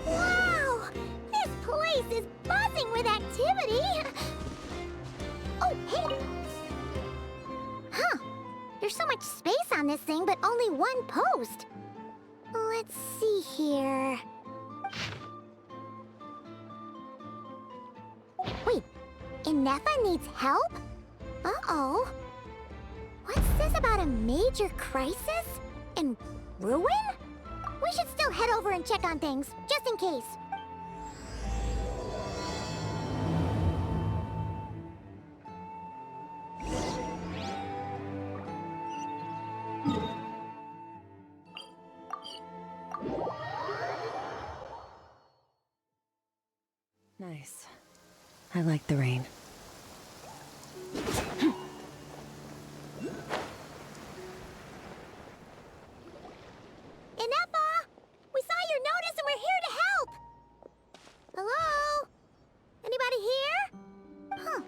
Wow! This place is buzzing with activity! Oh, hey! Huh. There's so much space on this thing, but only one post. Let's see here. Wait, Inefa needs help? Uh-oh. What's this about a major crisis? And ruin? We should still head over and check on things, just in case. Nice. I like the rain. Inefa! We saw your notice and we're here to help! Hello? Anybody here? Huh.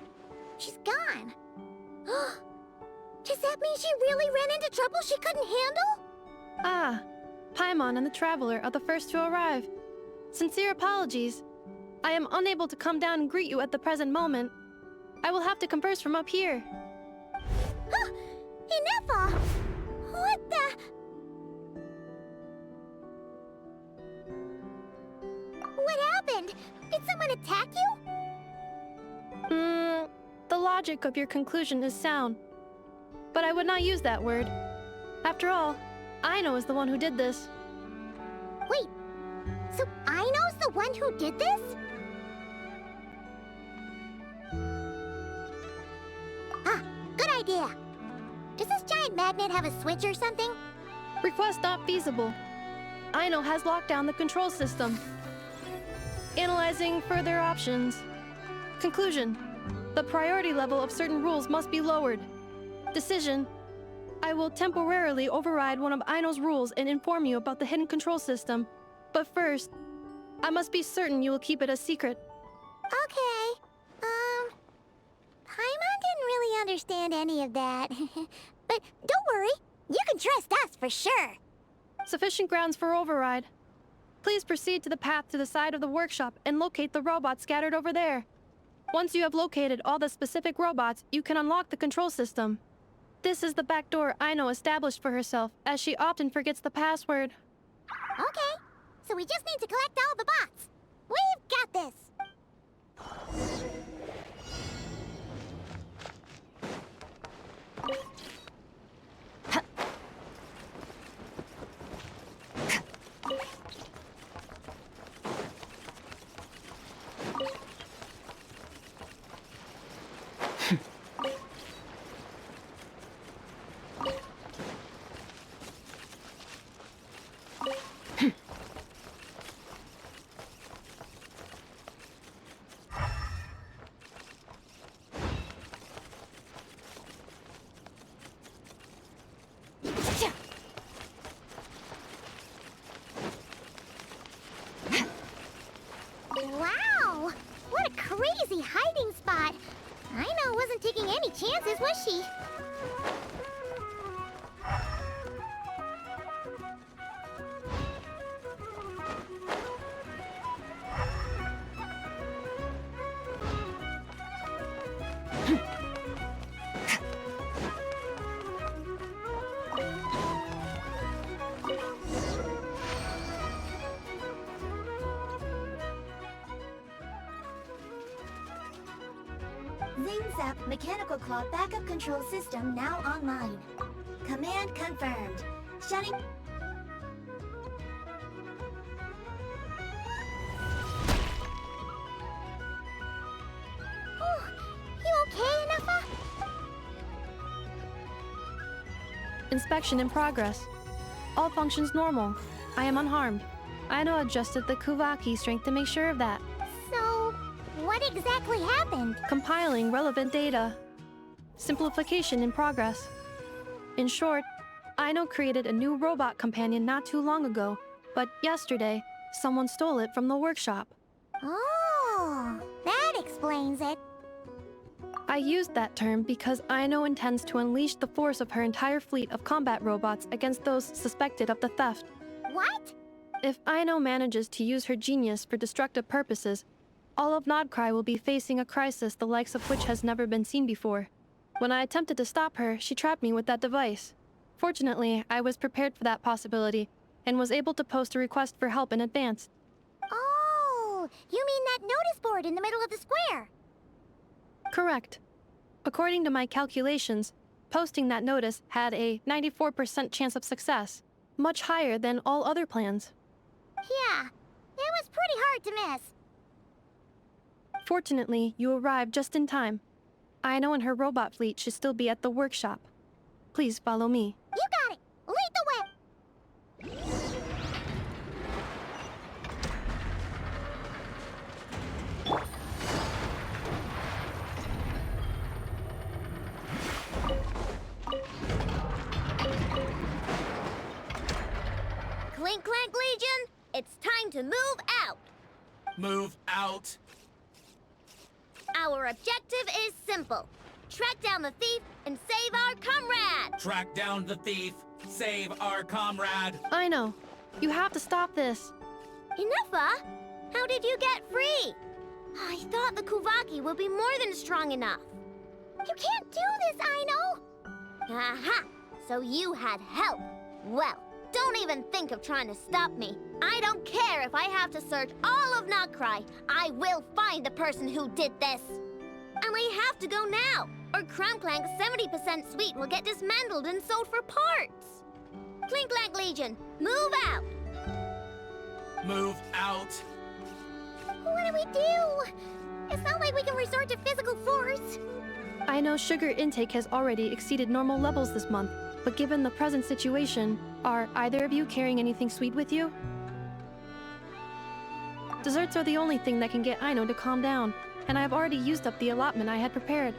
She's gone. Does that mean she really ran into trouble she couldn't handle? Ah, Paimon and the Traveler are the first to arrive. Sincere apologies. I am unable to come down and greet you at the present moment. I will have to converse from up here. Huh! Inefa! What the... What happened? Did someone attack you? The logic of your conclusion is sound. But I would not use that word. After all, Aino is the one who did this. Wait, so Aino's the one who did this? Ah, good idea. Does this giant magnet have a switch or something? Request not feasible. Aino has locked down the control system. Analyzing further options. Conclusion. The priority level of certain rules must be lowered. Decision. I will temporarily override one of Aino's rules and inform you about the hidden control system. But first, I must be certain you will keep it a secret. Okay. Paimon didn't really understand any of that. But don't worry, you can trust us for sure. Sufficient grounds for override. Please proceed to the path to the side of the workshop and locate the robots scattered over there. Once you have located all the specific robots, you can unlock the control system. This is the back door Aino established for herself, as she often forgets the password. Okay, so we just need to collect all the bots. We've got this. Wow! What a crazy hiding spot! Aino wasn't taking any chances, was she? Zap mechanical claw backup control system now online. Command confirmed. Shutting. Oh, you okay, Inefa? Inspection in progress. All functions normal. I am unharmed. Aino adjusted the Kuvaki strength to make sure of that. So, What exactly happened? Compiling relevant data. Simplification in progress. In short, Aino created a new robot companion not too long ago, but yesterday, someone stole it from the workshop. Oh, that explains it. I used that term because Aino intends to unleash the force of her entire fleet of combat robots against those suspected of the theft. What? If Aino manages to use her genius for destructive purposes, all of Nodcry will be facing a crisis the likes of which has never been seen before. When I attempted to stop her, she trapped me with that device. Fortunately, I was prepared for that possibility and was able to post a request for help in advance. Oh, you mean that notice board in the middle of the square? Correct. According to my calculations, posting that notice had a 94% chance of success, much higher than all other plans. Yeah, it was pretty hard to miss. Fortunately, you arrived just in time. Aino and her robot fleet should still be at the workshop. Please follow me. You got it! Lead the way! Clink Clank Legion, it's time to move out. Move out. Our objective is simple. Track down the thief and save our comrade. Track down the thief. Save our comrade. Aino, you have to stop this. Enough, how did you get free? I thought the Kuvaki would be more than strong enough. You can't do this, Aino! Aha! So you had help. Well, don't even think of trying to stop me. I don't care if I have to search all of Nodcry. I will find the person who did this. And I have to go now, or Clink Clank's 70% suite will get dismantled and sold for parts. Clink Clank Legion, move out! Move out. What do we do? It's not like we can resort to physical force. Aino's sugar intake has already exceeded normal levels this month, but given the present situation, are either of you carrying anything sweet with you? Desserts are the only thing that can get Aino to calm down, and I have already used up the allotment I had prepared.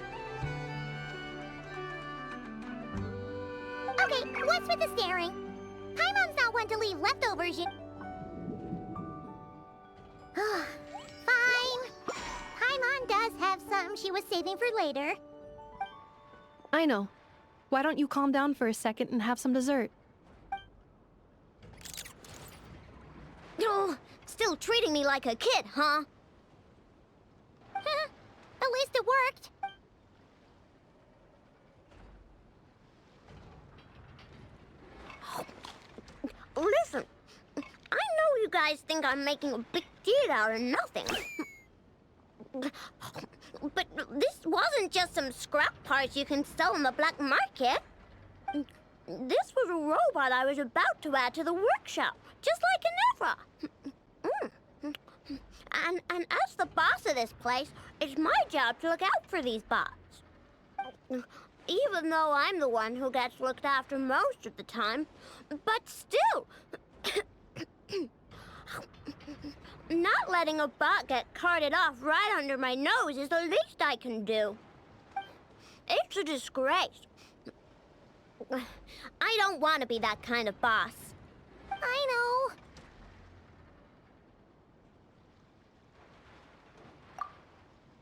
Okay, what's with the staring? Paimon's not one to leave leftovers, Fine. Paimon does have some she was saving for later. Aino, why don't you calm down for a second and have some dessert? Oh, still treating me like a kid, huh? At least it worked. Listen, I know you guys think I'm making a big deal out of nothing. But this wasn't just some scrap parts you can sell on the black market. This was a robot I was about to add to the workshop, just like Anevra. And as the boss of this place, it's my job to look out for these bots. Even though I'm the one who gets looked after most of the time. But still, not letting a bot get carted off right under my nose is the least I can do. It's a disgrace. I don't want to be that kind of boss. I know.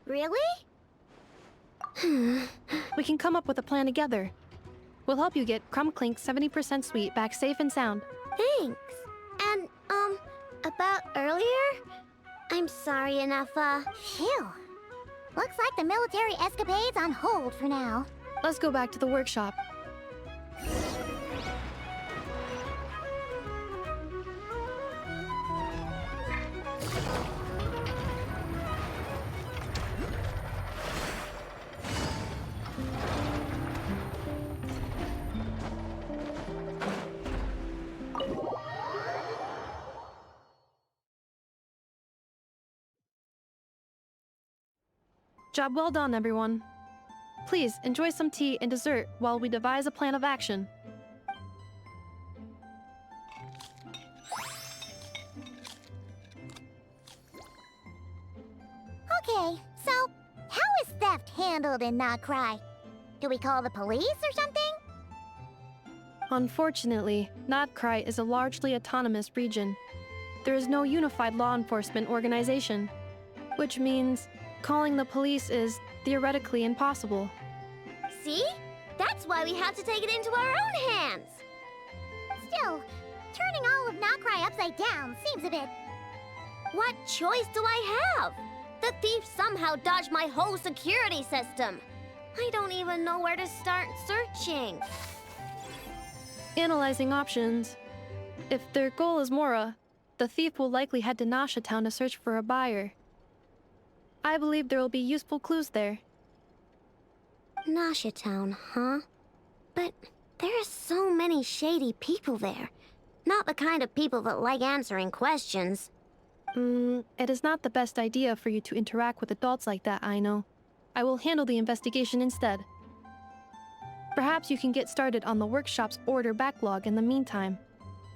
Really? We can come up with a plan together. We'll help you get Clink Clank's 70% suite back safe and sound. Thanks. And, about earlier? I'm sorry, Anafa. Phew. Looks like the military escapade's on hold for now. Let's go back to the workshop. Job well done, everyone. Please enjoy some tea and dessert while we devise a plan of action. Okay, Okay, so how is theft handled in Noctri? Do we call the police or something? Unfortunately, Notcry is a largely autonomous region. There is no unified law enforcement organization, which means calling the police is theoretically impossible. See? That's why we have to take it into our own hands. Still, turning all of Noctri upside down seems a bit... What choice do I have? The thief somehow dodged my whole security system. I don't even know where to start searching. Analyzing options. If their goal is Mora, the thief will likely head to Nasha Town to search for a buyer. I believe there will be useful clues there. Nasha Town, huh? But there are so many shady people there. Not the kind of people that like answering questions. It is not the best idea for you to interact with adults like that, I know. I will handle the investigation instead. Perhaps you can get started on the workshop's order backlog in the meantime.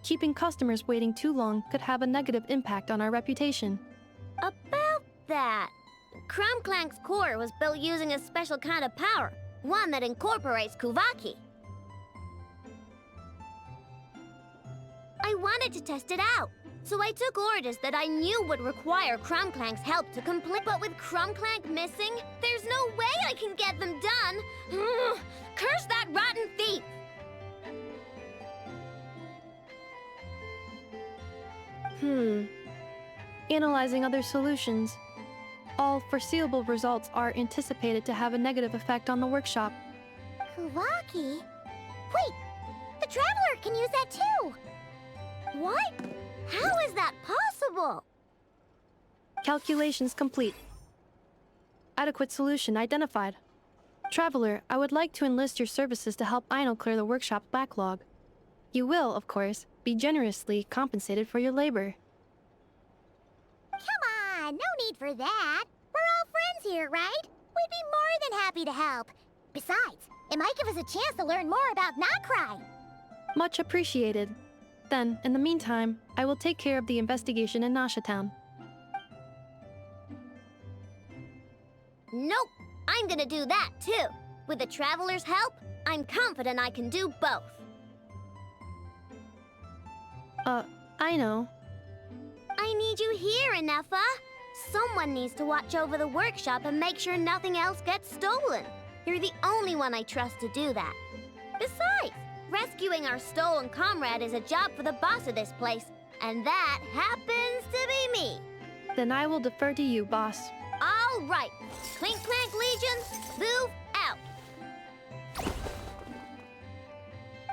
Keeping customers waiting too long could have a negative impact on our reputation. About that, Clink Clank's core was built using a special kind of power, one that incorporates Kuvaki. I wanted to test it out, so I took orders that I knew would require Clink Clank's help to complete. But with Clink Clank missing, there's no way I can get them done. Curse that rotten thief! Analyzing other solutions. All foreseeable results are anticipated to have a negative effect on the workshop. Kuvaki? Wait, the Traveler can use that too! What? How is that possible? Calculations complete. Adequate solution identified. Traveler, I would like to enlist your services to help Aino clear the workshop's backlog. You will, of course, be generously compensated for your labor. Come on, no need for that. We're all friends here, right? We'd be more than happy to help. Besides, it might give us a chance to learn more about Noctri. Much appreciated. Then, in the meantime, I will take care of the investigation in Nasha Town. Nope, I'm gonna do that too. With the Traveler's help, I'm confident I can do both. I know. I need you here, Inefa. Someone needs to watch over the workshop and make sure nothing else gets stolen. You're the only one I trust to do that. Besides, rescuing our stolen comrade is a job for the boss of this place, and that happens to be me. Then I will defer to you, boss. All right, Clink Clank Legion, move out.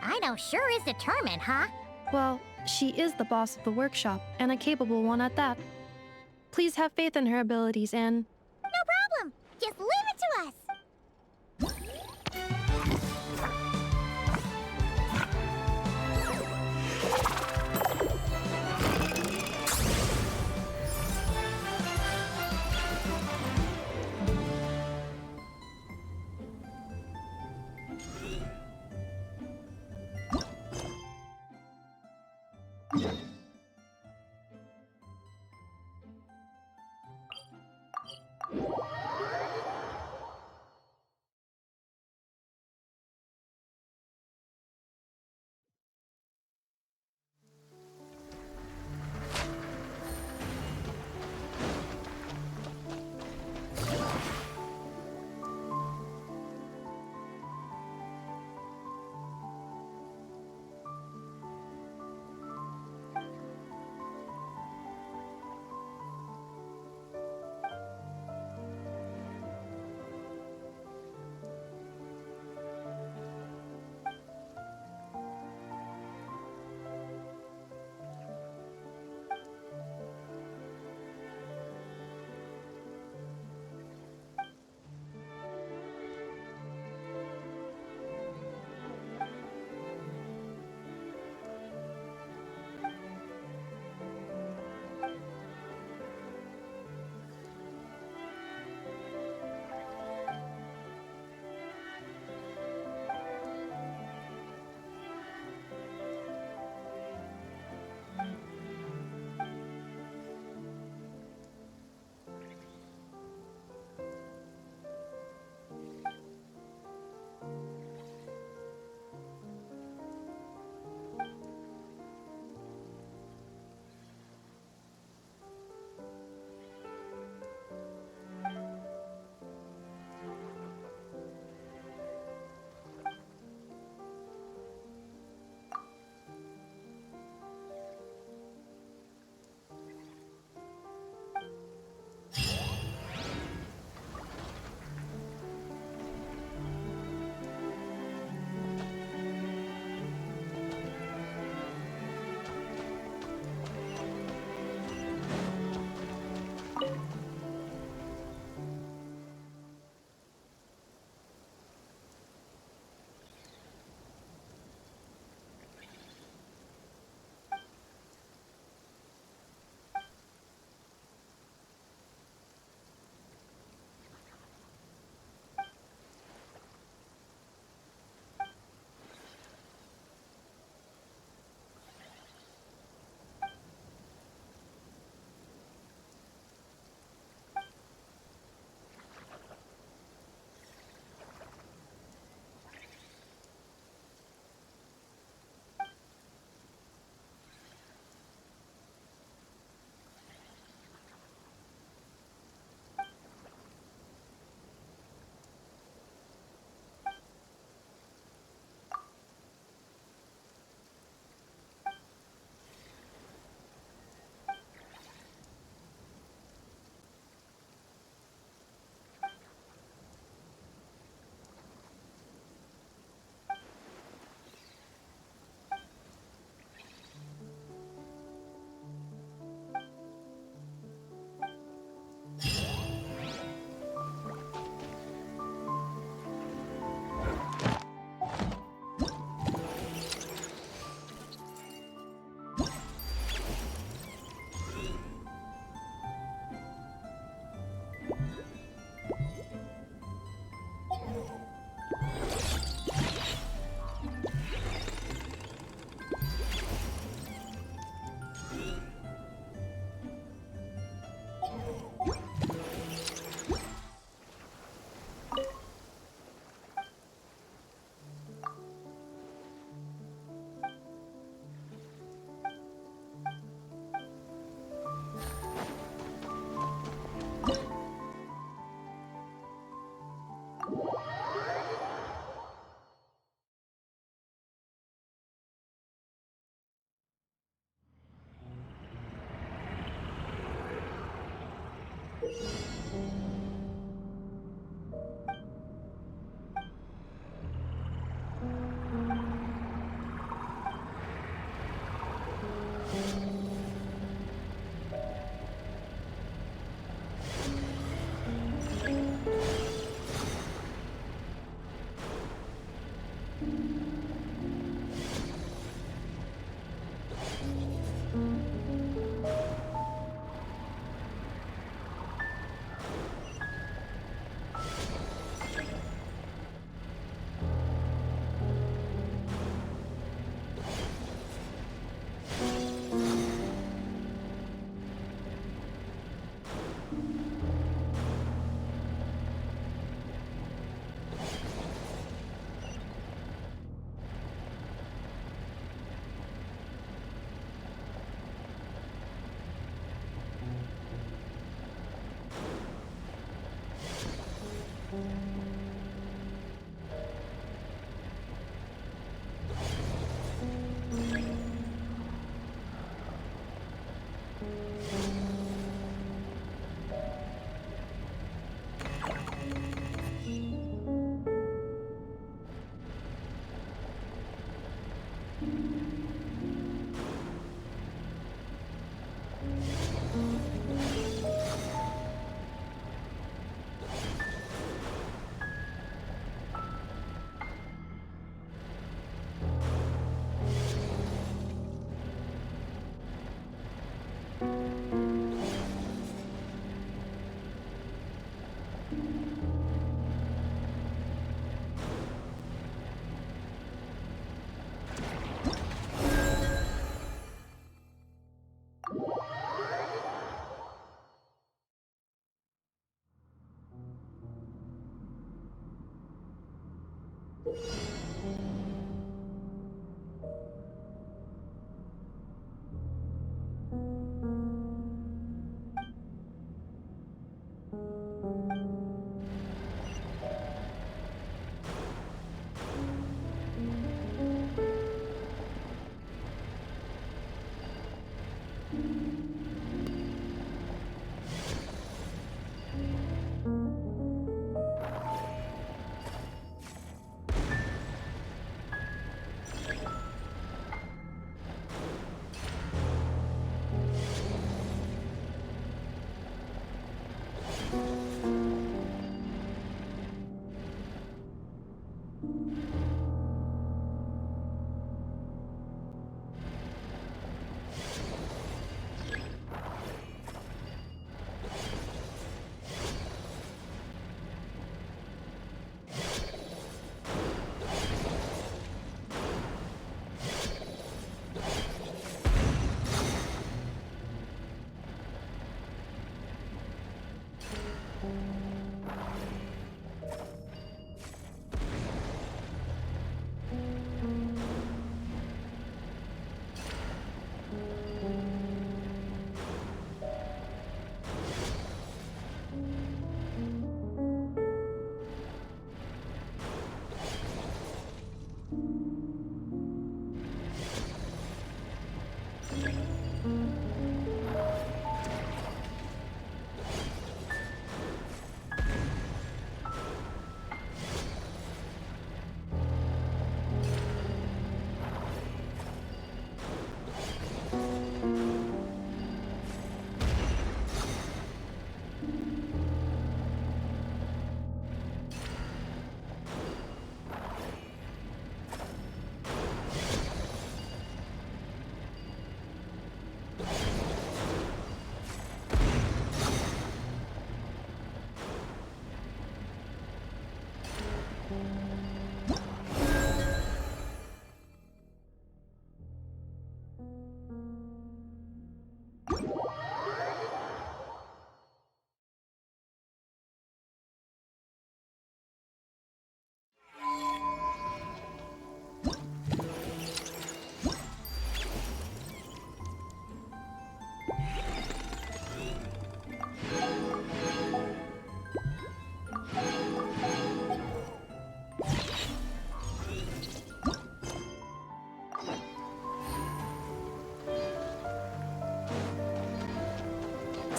Aino sure is determined, huh? Well, she is the boss of the workshop, and a capable one at that. Please have faith in her abilities and... No problem. Just leave it to us.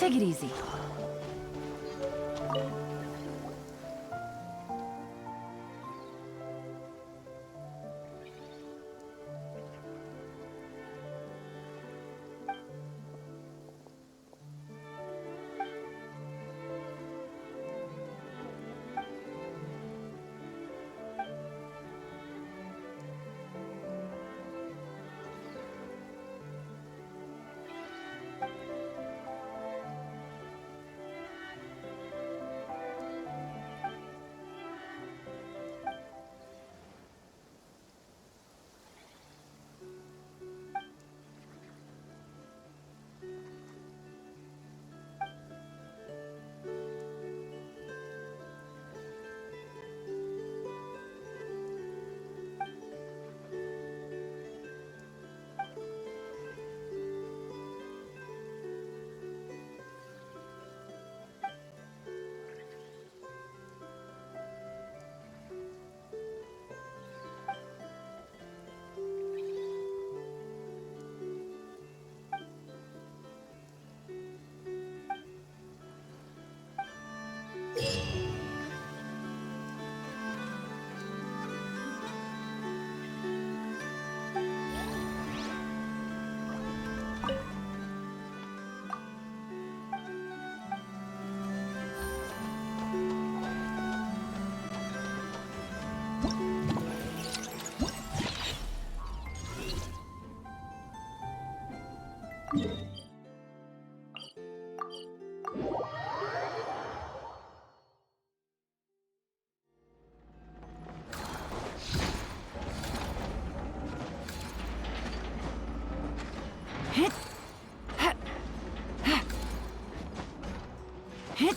Take it easy. Hit! Ha! Ha! Hit!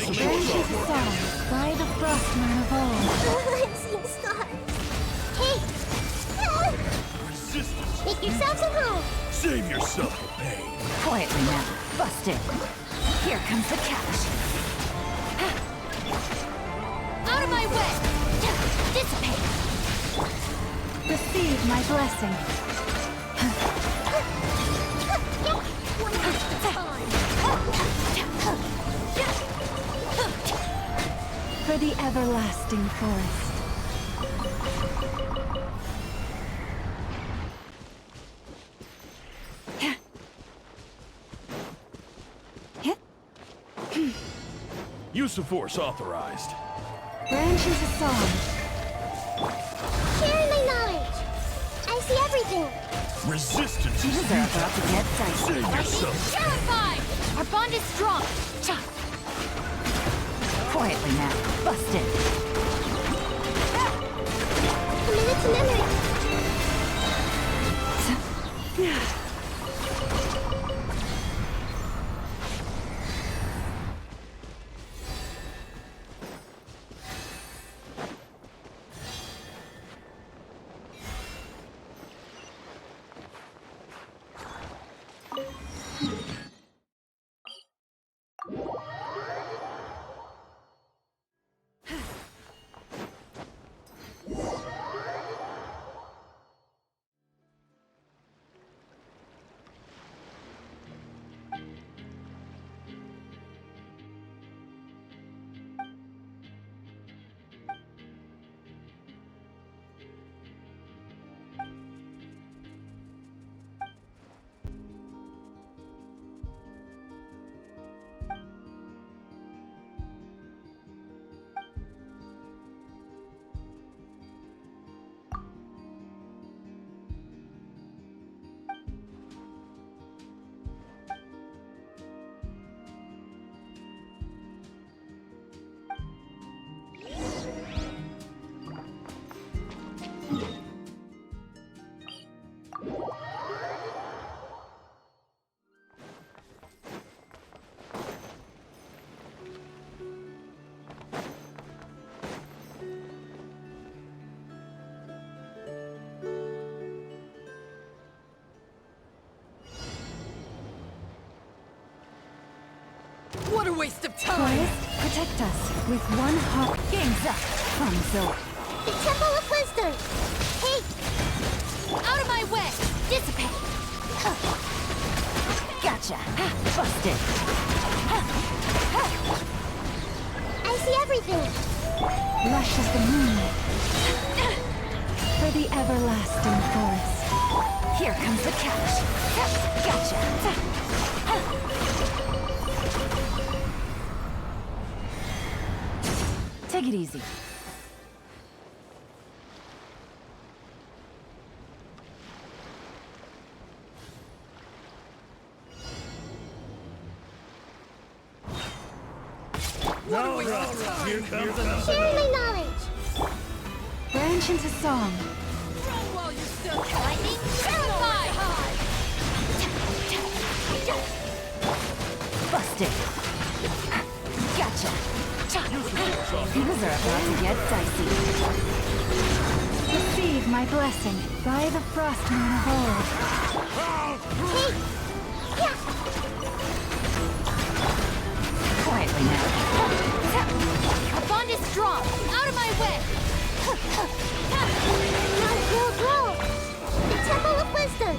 Branches of song by the frostman of old. I've seen stars. Hey! Resistance. Make yourselves at home. Save yourself the pain. Quietly now. Busted. Here comes the cash. Out of my way! Dissipate. Receive my blessing. For the everlasting forest. Use of force authorized. Branches of song. Sharing my knowledge. I see everything. Resistance is These are about to get dicey. Save yourself. Terrified! Our bond is strong! Quietly now. Busted. Commit to memory. What a waste of time! Forest, protect us with one heart. Games up from Zoe. The Temple of Wisdom. Hey! Out of my way! Dissipate. Gotcha. Busted. I see everything. Lush as the moonlight. For the everlasting forest. Here comes the catch. Gotcha. Take it easy. Here comes the Sharing my knowledge. Branch into song. While you're still lightning, terrified! Busted. Gotcha. Things are about to get dicey. Receive my blessing by the frostman of old. Hey! Yeah! Quietly now. Our bond is strong! Out of my way! Now roll. The Temple of Wisdom.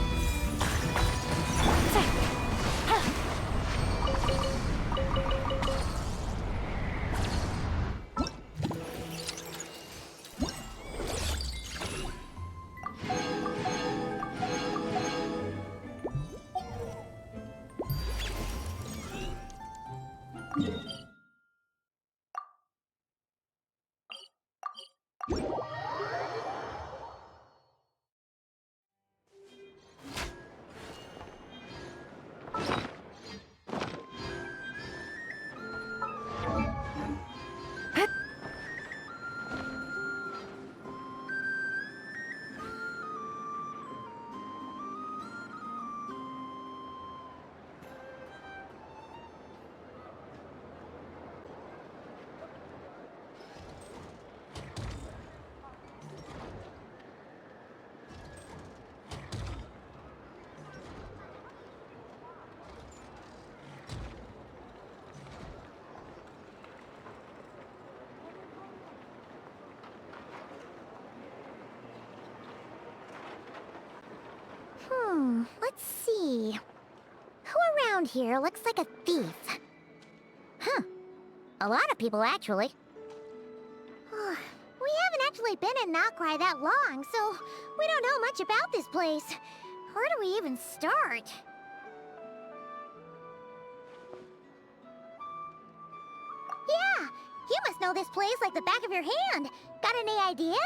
Let's see. Who around here looks like a thief? Huh. A lot of people, actually. We haven't actually been in Nokrai that long, so we don't know much about this place. Where do we even start? Yeah, you must know this place like the back of your hand. Got any ideas?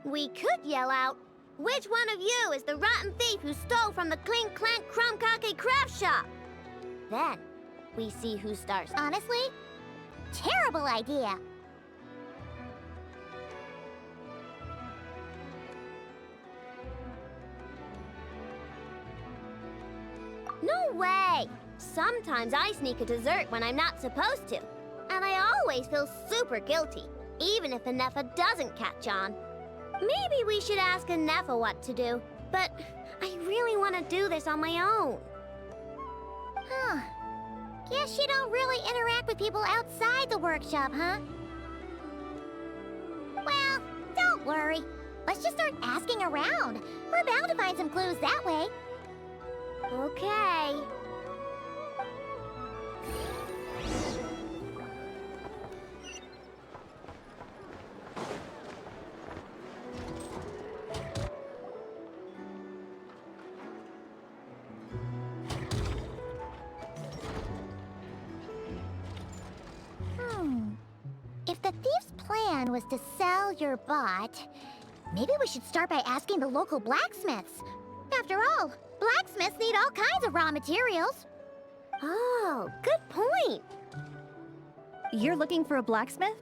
We could yell out, which one of you is the rotten thief who stole from the Clink Clank Crumcake craft shop? Then, we see who starts. Honestly, terrible idea. No way! Sometimes I sneak a dessert when I'm not supposed to. And I always feel super guilty, even if Anefa doesn't catch on. Maybe we should ask Anefa what to do, but I really want to do this on my own. Huh. Guess you don't really interact with people outside the workshop, huh? Well, don't worry. Let's just start asking around. We're bound to find some clues that way. Okay. If the thief's plan was to sell your bot, maybe we should start by asking the local blacksmiths. After all, blacksmiths need all kinds of raw materials. Oh, good point. You're looking for a blacksmith?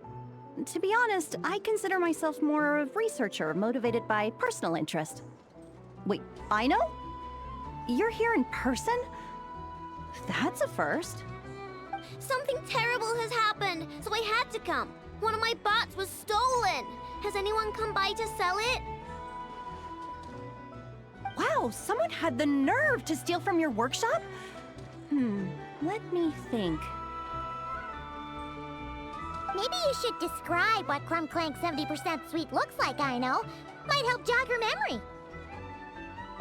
To be honest, I consider myself more of a researcher motivated by personal interest. Wait, I know? You're here in person? That's a first. Something terrible has happened, so I had to come. One of my bots was stolen. Has anyone come by to sell it? Wow, someone had the nerve to steal from your workshop? Let me think. Maybe you should describe what Clink Clank 70% sweet looks like, I know. Might help jog your memory.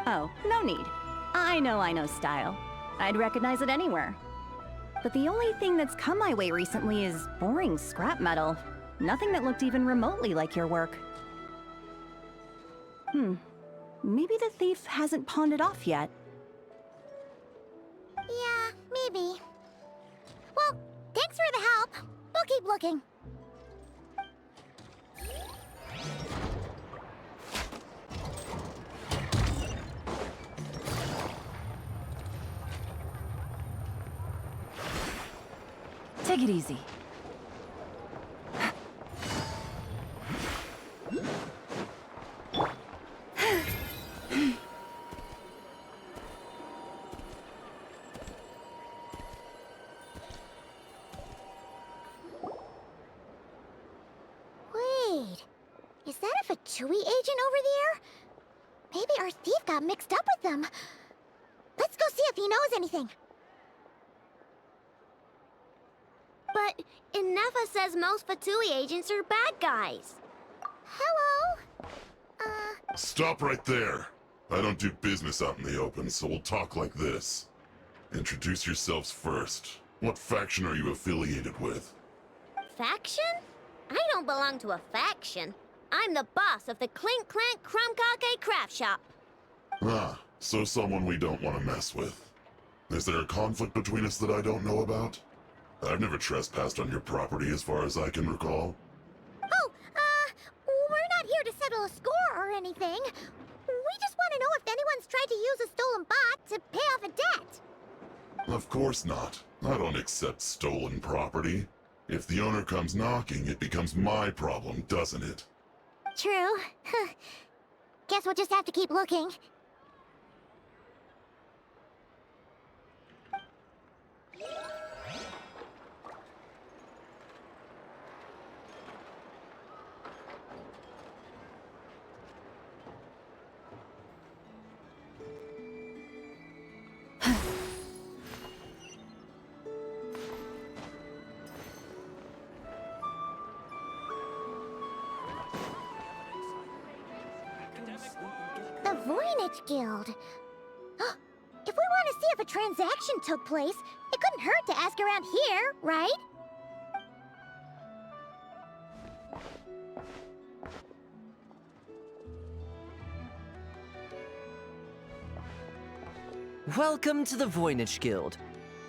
Oh, no need. I know style. I'd recognize it anywhere. But the only thing that's come my way recently is boring scrap metal. Nothing that looked even remotely like your work. Maybe the thief hasn't pawned it off yet. Yeah, maybe. Well, thanks for the help. We'll keep looking. Take it easy. Wait, is that a Fatui agent over there? Maybe our thief got mixed up with them. Let's go see if he knows anything. But Inefa says most Fatui agents are bad guys. Hello? Stop right there. I don't do business out in the open, so we'll talk like this. Introduce yourselves first. What faction are you affiliated with? Faction? I don't belong to a faction. I'm the boss of the Clink Clank Crumcake craft shop. Ah, so someone we don't want to mess with. Is there a conflict between us that I don't know about? I've never trespassed on your property as far as I can recall. Oh, we're not here to settle a score or anything. We just want to know if anyone's tried to use a stolen bot to pay off a debt. Of course not. I don't accept stolen property. If the owner comes knocking, it becomes my problem, doesn't it? True. Guess we'll just have to keep looking. The Voynich Guild. If we want to see if a transaction took place, it couldn't hurt to ask around here, right? Welcome to the Voynich Guild.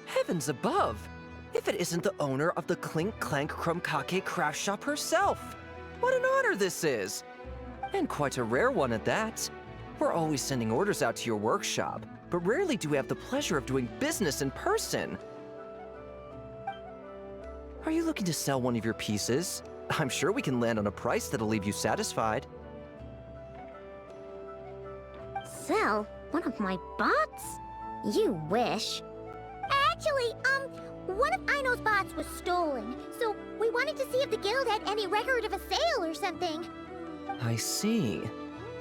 Heavens above! If it isn't the owner of the Clink Clank Krumkake craft shop herself! What an honor this is! And quite a rare one at that. We're always sending orders out to your workshop, but rarely do we have the pleasure of doing business in person. Are you looking to sell one of your pieces? I'm sure we can land on a price that'll leave you satisfied. Sell one of my bots? You wish. Actually, one of Aino's bots was stolen, so we wanted to see if the guild had any record of a sale or something. I see.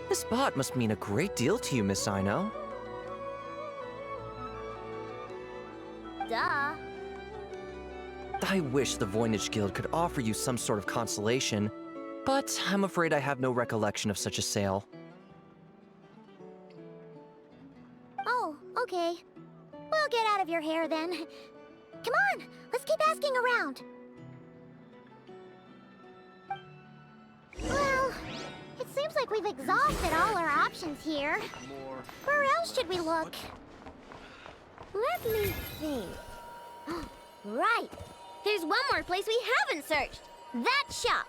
This bot must mean a great deal to you, Miss Aino. Duh. I wish the Voynich Guild could offer you some sort of consolation, but I'm afraid I have no recollection of such a sale. Oh, okay. We'll get out of your hair then. Come on, let's keep asking around. Well, it seems like we've exhausted all our options here. Where else should we look? Let me think. Right. There's one more place we haven't searched. That shop.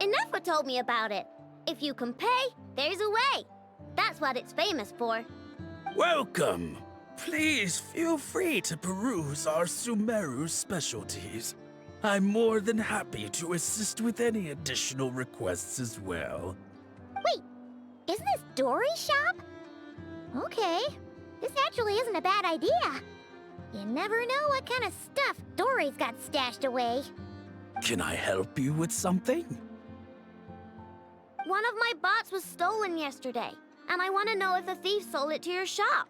Enough told me about it. If you can pay, there's a way. That's what it's famous for. Welcome! Please feel free to peruse our Sumeru specialties. I'm more than happy to assist with any additional requests as well. Wait, isn't this Dory's shop? Okay, this actually isn't a bad idea. You never know what kind of stuff Dory's got stashed away. Can I help you with something? One of my bots was stolen yesterday, and I want to know if the thief sold it to your shop.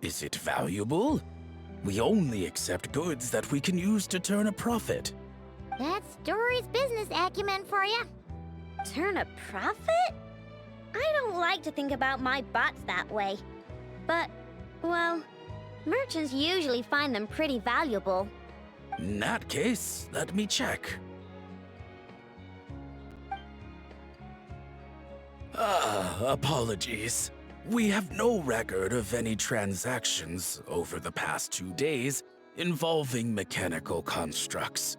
Is it valuable? We only accept goods that we can use to turn a profit. That's Dory's business acumen for you. Turn a profit? I don't like to think about my bots that way. But, well, merchants usually find them pretty valuable. In that case, let me check. Apologies. We have no record of any transactions over the past 2 days involving mechanical constructs.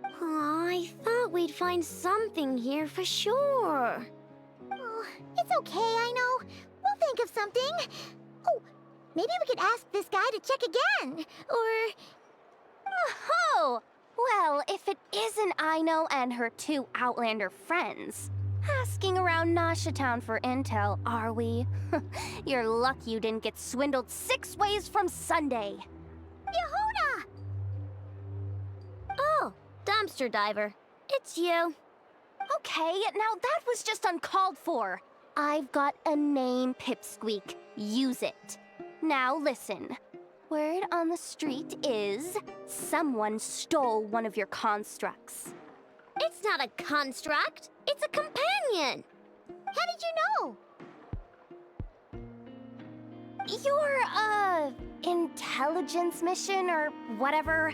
Aw, I thought we'd find something here for sure. Oh, it's okay, I know. We'll think of something. Oh, maybe we could ask this guy to check again. Or... Oh! Well, if it isn't Aino and her 2 Outlander friends. Asking around Nasha Town for intel, are we? You're lucky you didn't get swindled 6 ways from Sunday. Yehuda! Oh, dumpster diver. It's you. Okay, now that was just uncalled for. I've got a name, Pipsqueak. Use it. Now listen. Word on the street is someone stole one of your constructs. It's not a construct. It's a companion. How did you know? Your, intelligence mission or whatever?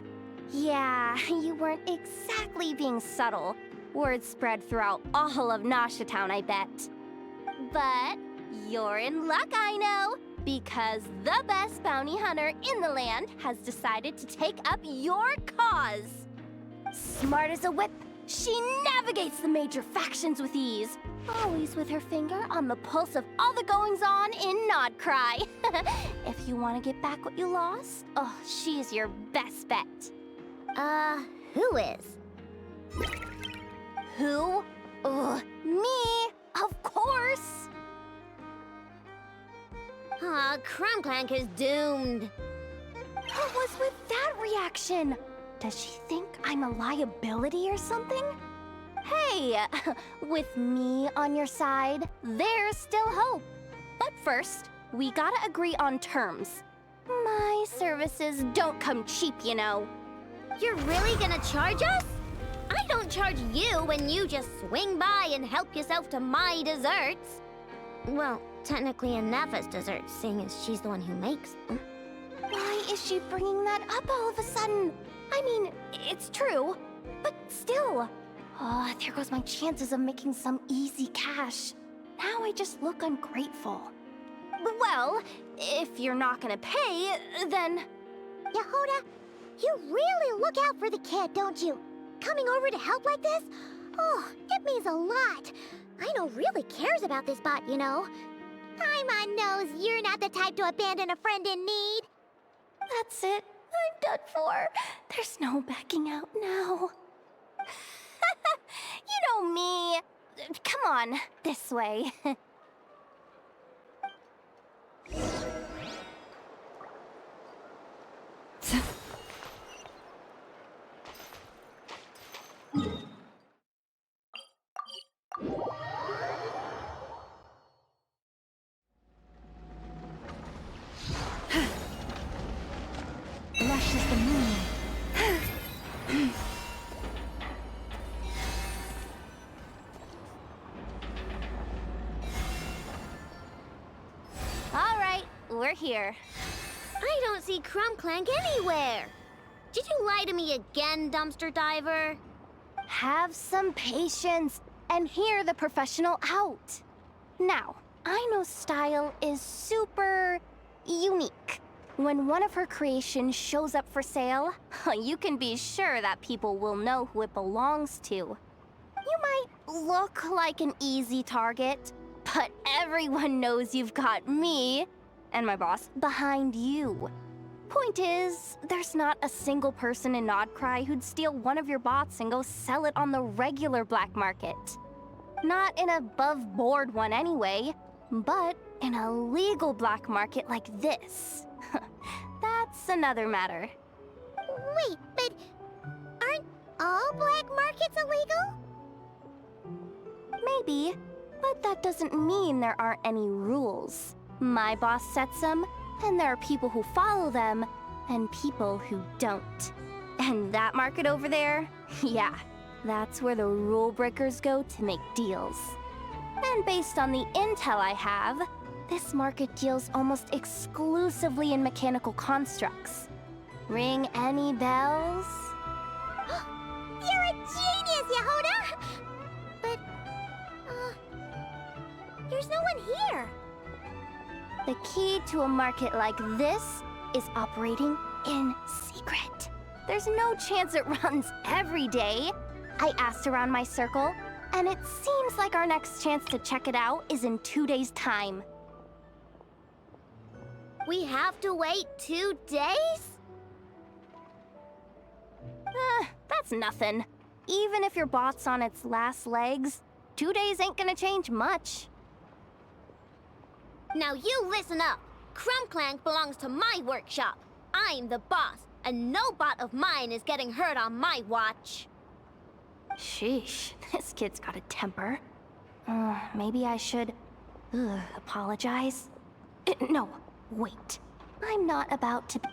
Yeah, you weren't exactly being subtle. Word spread throughout all of Nasha Town, I bet. But you're in luck, I know, because the best bounty hunter in the land has decided to take up your cause. Smart as a whip, she navigates the major factions with ease, always with her finger on the pulse of all the goings-on in Nodcry. If you want to get back what you lost, oh, she's your best bet. Who is? Who? Me, of course. Aw, Clink Clank is doomed. What was with that reaction? Does she think I'm a liability or something? Hey, with me on your side, there's still hope. But first, we gotta agree on terms. My services don't come cheap, you know. You're really gonna charge us? I don't charge you when you just swing by and help yourself to my desserts. Well, technically Neva's desserts, seeing as she's the one who makes them. Why is she bringing that up all of a sudden? I mean, it's true, but still. Oh, there goes my chances of making some easy cash. Now I just look ungrateful. Well, if you're not gonna pay, then... Yehuda, you really look out for the kid, don't you? Coming over to help like this? Oh, it means a lot. Aino really cares about this bot, you know. Paimon knows you're not the type to abandon a friend in need. That's it. I'm done for. There's no backing out now. You know me. Come on, this way. Lush as the moon. All right, we're here. I don't see Clink Clank anywhere. Did you lie to me again, dumpster diver? Have some patience and hear the professional out. Now, Aino's style is super unique. When one of her creations shows up for sale, you can be sure that people will know who it belongs to. You might look like an easy target, but everyone knows you've got me and my boss behind you. Point is, there's not a single person in Nodcry who'd steal one of your bots and go sell it on the regular black market. Not an above-board one anyway, but in a legal black market like this. That's another matter. Wait, but aren't all black markets illegal? Maybe, but that doesn't mean there aren't any rules. My boss sets them, and there are people who follow them, and people who don't. And that market over there, yeah, that's where the rule breakers go to make deals. And based on the intel I have, this market deals almost exclusively in mechanical constructs. Ring any bells? You're a genius, Yehuda! But, there's no one here. The key to a market like this is operating in secret. There's no chance it runs every day. I asked around my circle, and it seems like our next chance to check it out is in 2 days' time. We have to wait 2 days? That's nothing. Even if your bot's on its last legs, 2 days ain't gonna change much. Now you listen up. Clink Clank belongs to my workshop. I'm the boss, and no bot of mine is getting hurt on my watch. Sheesh, this kid's got a temper. Maybe I should apologize. No, wait. I'm not about to be...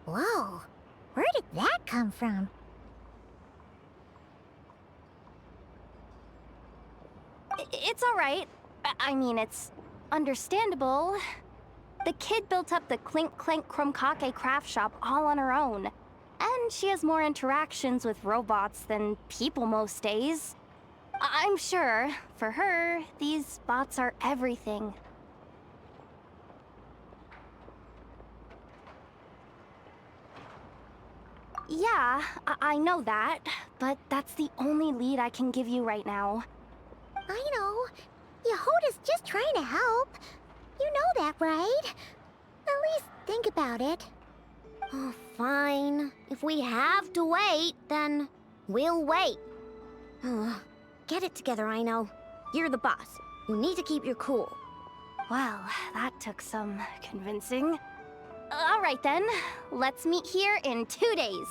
Whoa, where did that come from? It's all right. I mean, it's understandable. The kid built up the Clink Clank craft shop all on her own. And she has more interactions with robots than people most days. I'm sure, for her, these bots are everything. Yeah, I know that, but that's the only lead I can give you right now. I know. Yehuda's just trying to help. You know that, right? At least think about it. Oh, fine. If we have to wait, then we'll wait. Get it together, Aino. You're the boss. You need to keep your cool. Well, that took some convincing. All right then. Let's meet here in 2 days.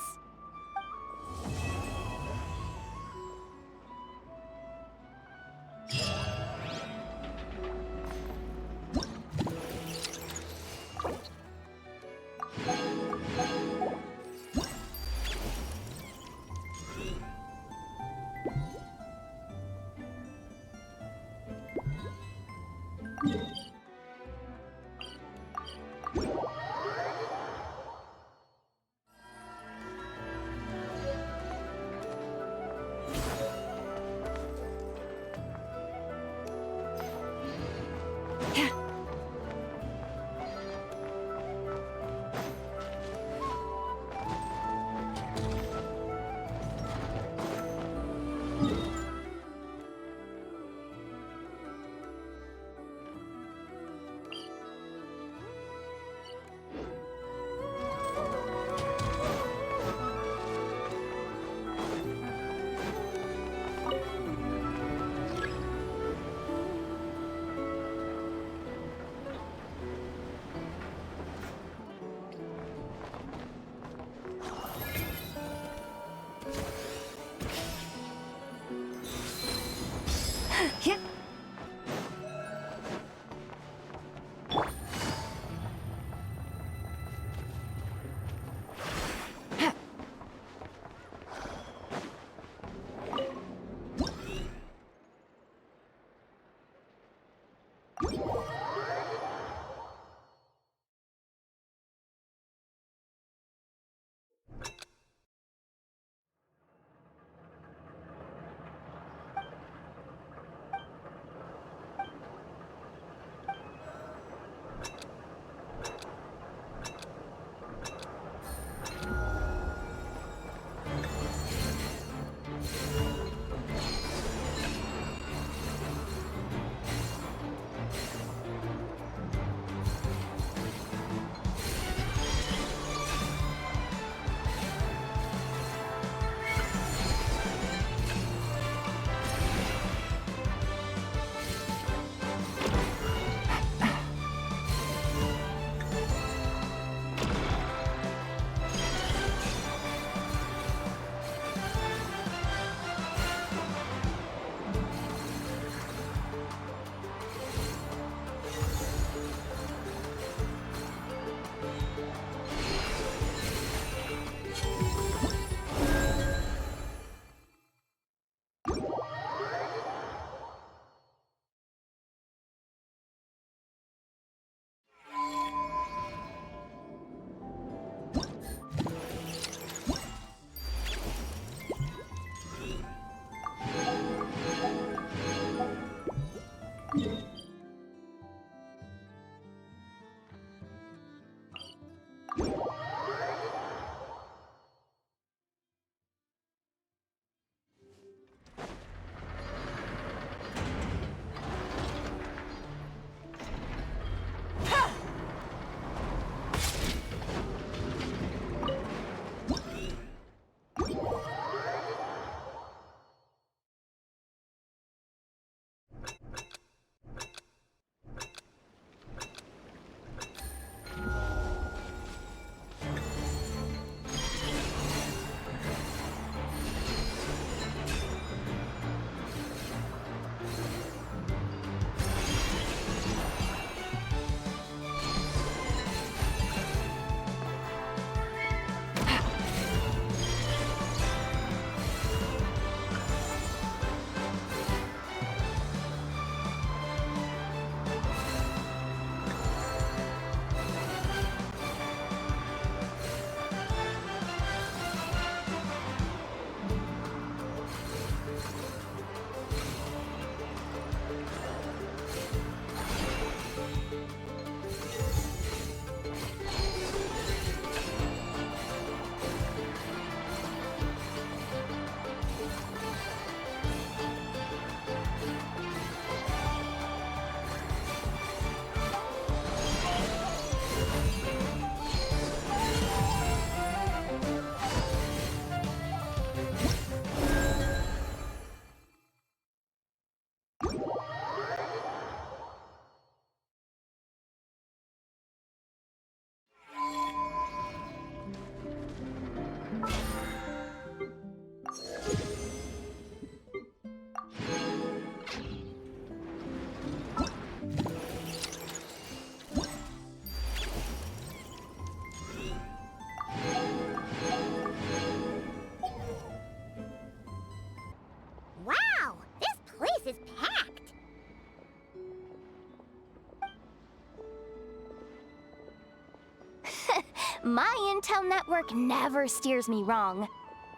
My intel network never steers me wrong.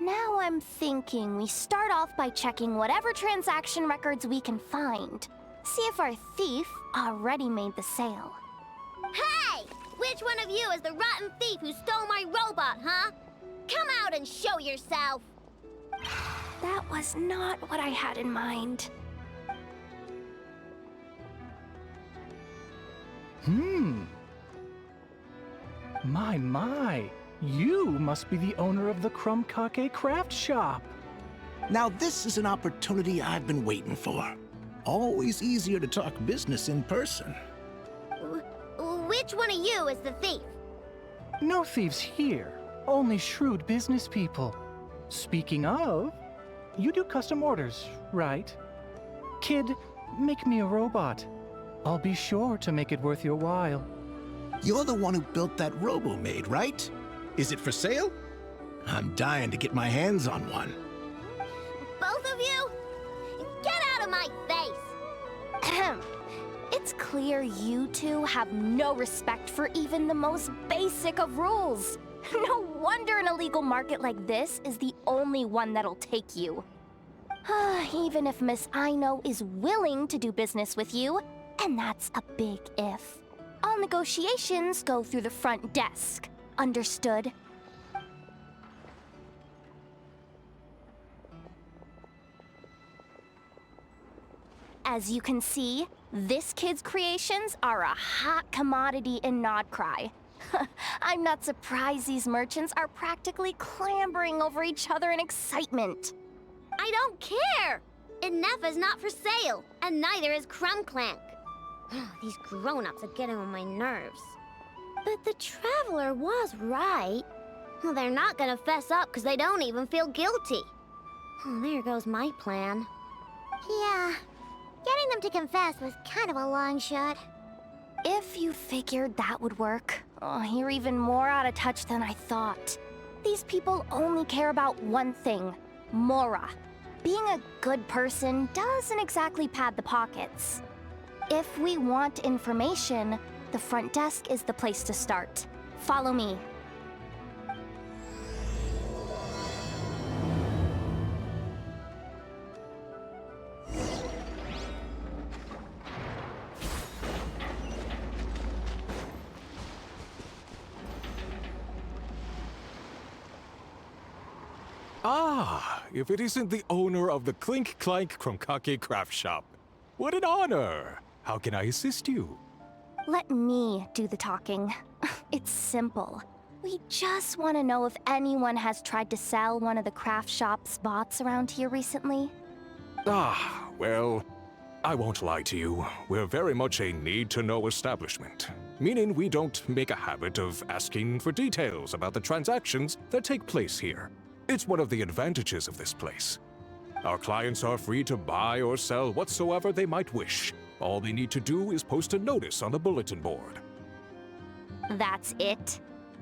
Now I'm thinking we start off by checking whatever transaction records we can find. See if our thief already made the sale. Hey! Which one of you is the rotten thief who stole my robot, huh? Come out and show yourself! That was not what I had in mind. My. You must be the owner of the Clink Clank craft shop. Now this is an opportunity I've been waiting for. Always easier to talk business in person. Which one of you is the thief? No thieves here, only shrewd business people. Speaking of, you do custom orders, right? Kid, make me a robot. I'll be sure to make it worth your while. You're the one who built that robo-maid, right? Is it for sale? I'm dying to get my hands on one. Both of you? Get out of my face! It's clear you two have no respect for even the most basic of rules. No wonder an illegal market like this is the only one that'll take you. Even if Miss Aino is willing to do business with you, and that's a big if. All negotiations go through the front desk. Understood? As you can see, this kid's creations are a hot commodity in Nodcry. I'm not surprised these merchants are practically clambering over each other in excitement. I don't care! Inefa's not for sale, and neither is Clink Clank. These grown-ups are getting on my nerves. But the Traveler was right. Well, they're not gonna fess up because they don't even feel guilty. Oh, there goes my plan. Yeah, getting them to confess was kind of a long shot. If you figured that would work, you're even more out of touch than I thought. These people only care about one thing, Mora. Being a good person doesn't exactly pad the pockets. If we want information, the front desk is the place to start. Follow me. Ah, if it isn't the owner of the Clink Clank Chromkake craft shop. What an honor! How can I assist you? Let me do the talking. It's simple. We just want to know if anyone has tried to sell one of the craft shop's bots around here recently. Ah, well, I won't lie to you. We're very much a need-to-know establishment, meaning we don't make a habit of asking for details about the transactions that take place here. It's one of the advantages of this place. Our clients are free to buy or sell whatsoever they might wish. All they need to do is post a notice on the bulletin board. That's it?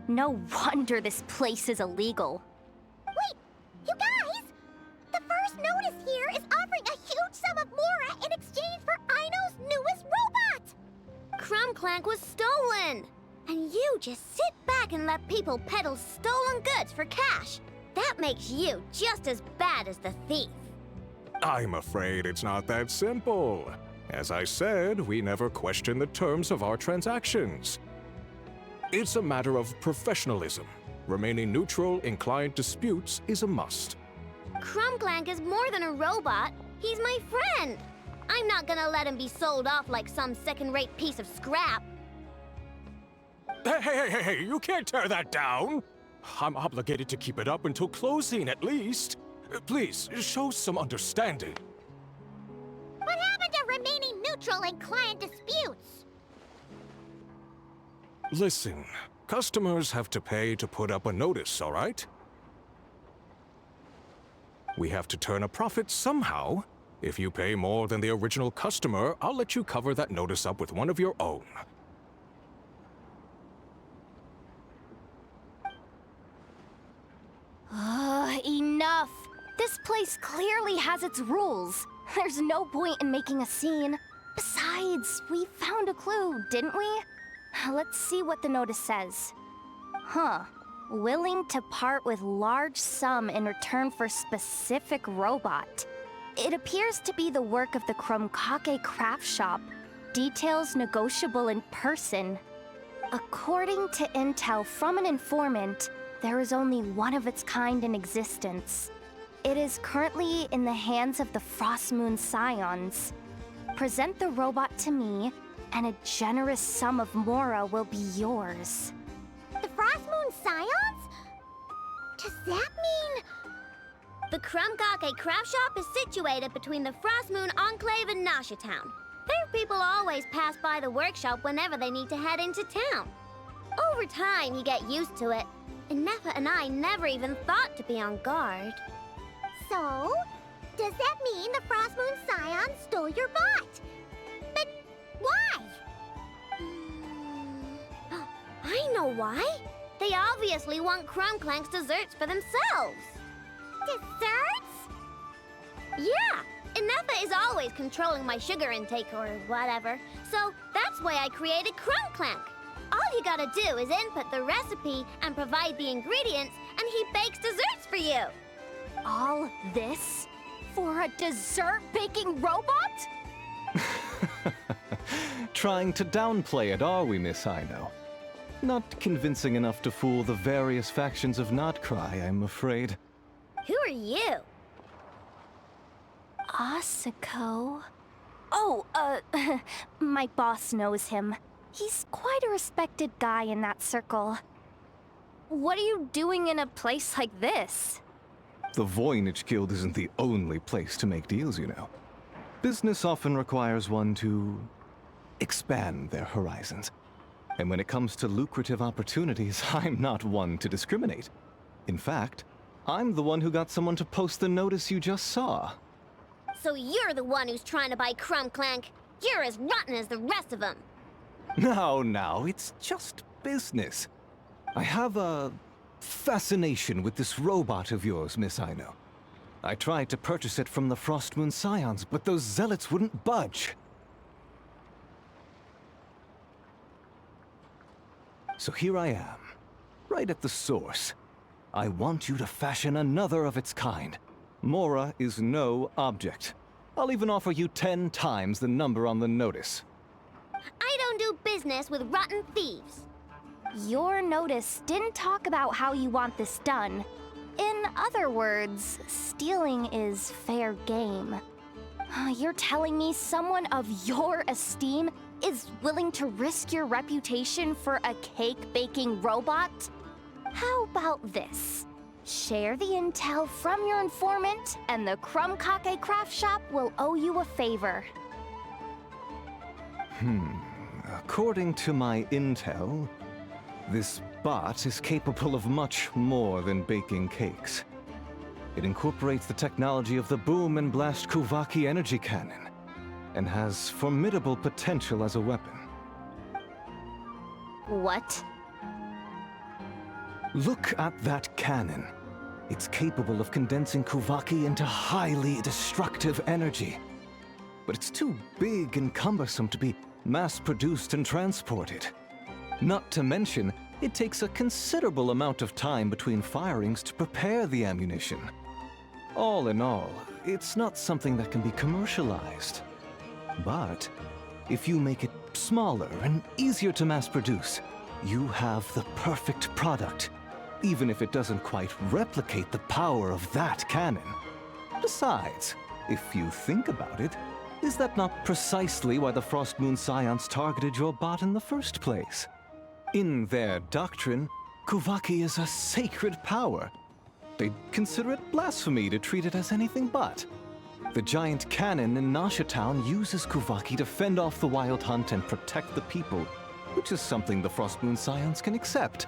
No wonder this place is illegal. Wait, you guys! The first notice here is offering a huge sum of Mora in exchange for Aino's newest robot! Clink Clank was stolen! And you just sit back and let people peddle stolen goods for cash. That makes you just as bad as the thief. I'm afraid it's not that simple. As I said, we never question the terms of our transactions. It's a matter of professionalism. Remaining neutral in client disputes is a must. Clink Clank is more than a robot. He's my friend. I'm not gonna let him be sold off like some second-rate piece of scrap. Hey, you can't tear that down! I'm obligated to keep it up until closing, at least. Please, show some understanding. What happened to remaining neutral in client disputes? Listen, customers have to pay to put up a notice, all right? We have to turn a profit somehow. If you pay more than the original customer, I'll let you cover that notice up with one of your own. Enough! This place clearly has its rules. There's no point in making a scene. Besides, we found a clue, didn't we? Let's see what the notice says. Huh. Willing to part with large sum in return for specific robot. It appears to be the work of the Chromkake craft shop. Details negotiable in person. According to intel from an informant, there is only one of its kind in existence. It is currently in the hands of the Frostmoon Scions. Present the robot to me, and a generous sum of Mora will be yours. The Frostmoon Scions? Does that mean... The Chromkake craft shop is situated between the Frostmoon Enclave and Nasha Town. Their people always pass by the workshop whenever they need to head into town. Over time, you get used to it. And Nefa and I never even thought to be on guard. So, does that mean the Frostmoon Scions stole your bot? But why? I know why. They obviously want Clink Clank's desserts for themselves. Desserts? Yeah, and Nefa is always controlling my sugar intake or whatever. So that's why I created Clink Clank. All you gotta do is input the recipe and provide the ingredients, and he bakes desserts for you. All this for a dessert baking robot? Trying to downplay it, are we, Miss Ino? Not convincing enough to fool the various factions of Notcry, I'm afraid. Who are you? Asako. Oh, my boss knows him. He's quite a respected guy in that circle. What are you doing in a place like this? The Voynich Guild isn't the only place to make deals, you know. Business often requires one to expand their horizons. And when it comes to lucrative opportunities, I'm not one to discriminate. In fact, I'm the one who got someone to post the notice you just saw. So you're the one who's trying to buy Clink Clank. You're as rotten as the rest of them. No, it's just business. I have a fascination with this robot of yours, Miss Ino. I tried to purchase it from the Frostmoon Scions, but those zealots wouldn't budge. So here I am, right at the source. I want you to fashion another of its kind. Mora is no object. I'll even offer you 10 times the number on the notice. I don't do business with rotten thieves. Your notice didn't talk about how you want this done. In other words, stealing is fair game. You're telling me someone of your esteem is willing to risk your reputation for a cake-baking robot? How about this? Share the intel from your informant, and the Chromkake craft shop will owe you a favor. According to my intel, this bot is capable of much more than baking cakes. It incorporates the technology of the Boom and Blast Kuvaki energy cannon, and has formidable potential as a weapon. What? Look at that cannon. It's capable of condensing Kuvaki into highly destructive energy. But it's too big and cumbersome to be mass-produced and transported. Not to mention, it takes a considerable amount of time between firings to prepare the ammunition. All in all, it's not something that can be commercialized. But if you make it smaller and easier to mass-produce, you have the perfect product, even if it doesn't quite replicate the power of that cannon. Besides, if you think about it, is that not precisely why the Frostmoon Scions targeted your bot in the first place? In their doctrine, Kuvaki is a sacred power. They'd consider it blasphemy to treat it as anything but. The giant cannon in Nasha Town uses Kuvaki to fend off the wild hunt and protect the people, which is something the Frostmoon Scions can accept.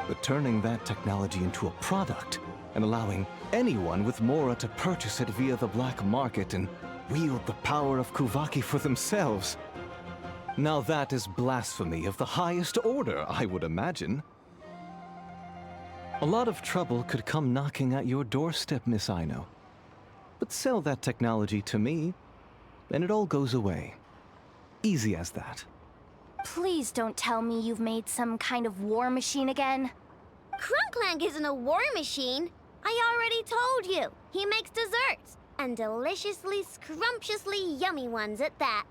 But turning that technology into a product and allowing anyone with Mora to purchase it via the black market and wield the power of Kuvaki for themselves. Now that is blasphemy of the highest order, I would imagine. A lot of trouble could come knocking at your doorstep, Miss Ino. But sell that technology to me, and it all goes away. Easy as that. Please don't tell me you've made some kind of war machine again. Clink Clank isn't a war machine. I already told you. He makes desserts. And deliciously, scrumptiously yummy ones at that.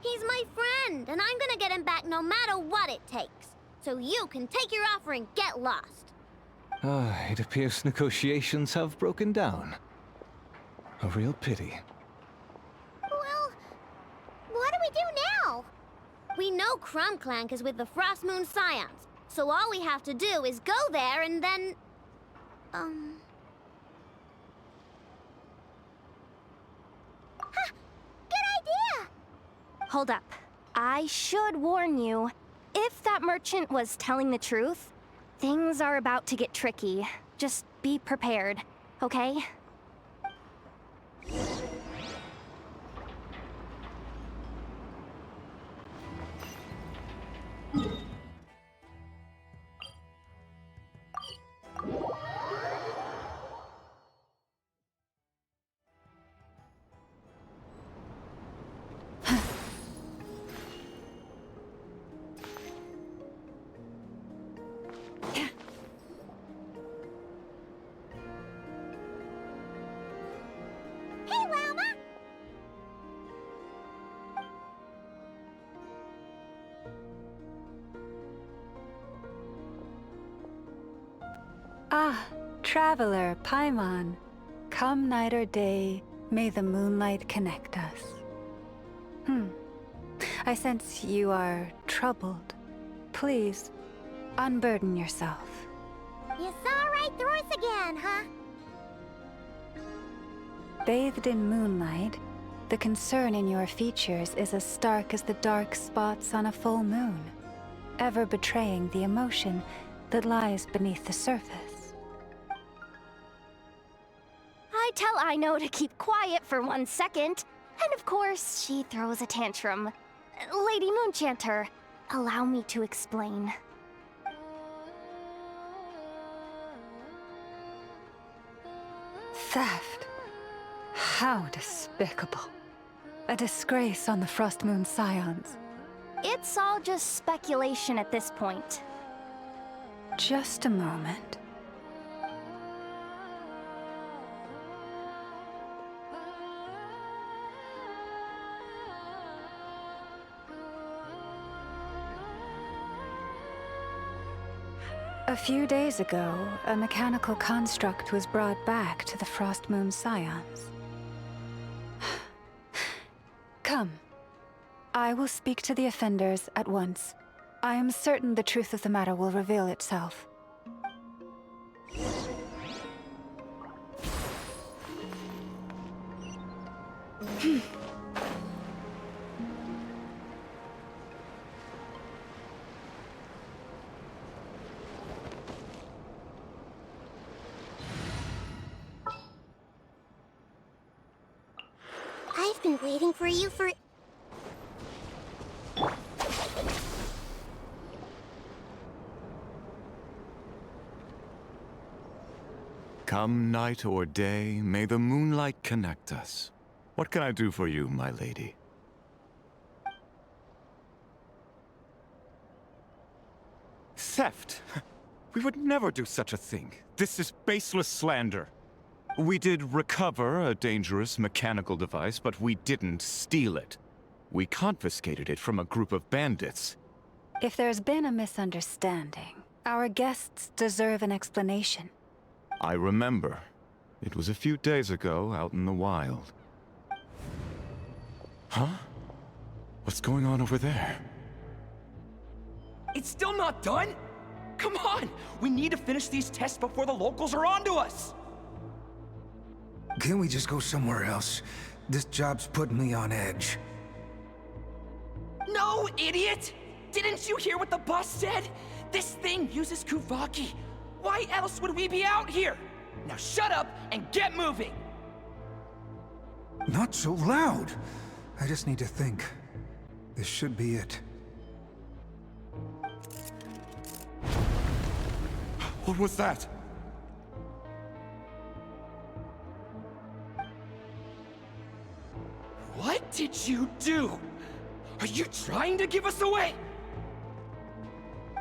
He's my friend, and I'm gonna get him back no matter what it takes. So you can take your offer and get lost. It appears negotiations have broken down. A real pity. Well, what do we do now? We know Clink Clank is with the Frost Moon Scions, so all we have to do is go there and then... Good idea! Hold up. I should warn you. If that merchant was telling the truth, things are about to get tricky. Just be prepared, okay? Hey, Llama! Ah, traveler, Paimon. Come night or day, may the moonlight connect us. I sense you are troubled. Please, unburden yourself. You saw right through us again, huh? Bathed in moonlight, the concern in your features is as stark as the dark spots on a full moon, ever betraying the emotion that lies beneath the surface. I tell Ino to keep quiet for 1 second, and of course, she throws a tantrum. Lady Moonchanter, allow me to explain. Theft? How despicable. A disgrace on the Frost Moon Scions. It's all just speculation at this point. Just a moment. A few days ago, a mechanical construct was brought back to the Frost Moon Scions. Come. I will speak to the offenders at once. I am certain the truth of the matter will reveal itself. I've been waiting for you for... Come night or day, may the moonlight connect us. What can I do for you, my lady? Theft? We would never do such a thing. This is baseless slander. We did recover a dangerous mechanical device, but we didn't steal it. We confiscated it from a group of bandits. If there's been a misunderstanding, our guests deserve an explanation. I remember. It was a few days ago out in the wild. Huh? What's going on over there? It's still not done? Come on! We need to finish these tests before the locals are onto us! Can't we just go somewhere else? This job's putting me on edge. No, idiot! Didn't you hear what the boss said? This thing uses Kuvaki. Why else would we be out here? Now shut up and get moving! Not so loud! I just need to think. This should be it. What was that? What did you do? Are you trying to give us away?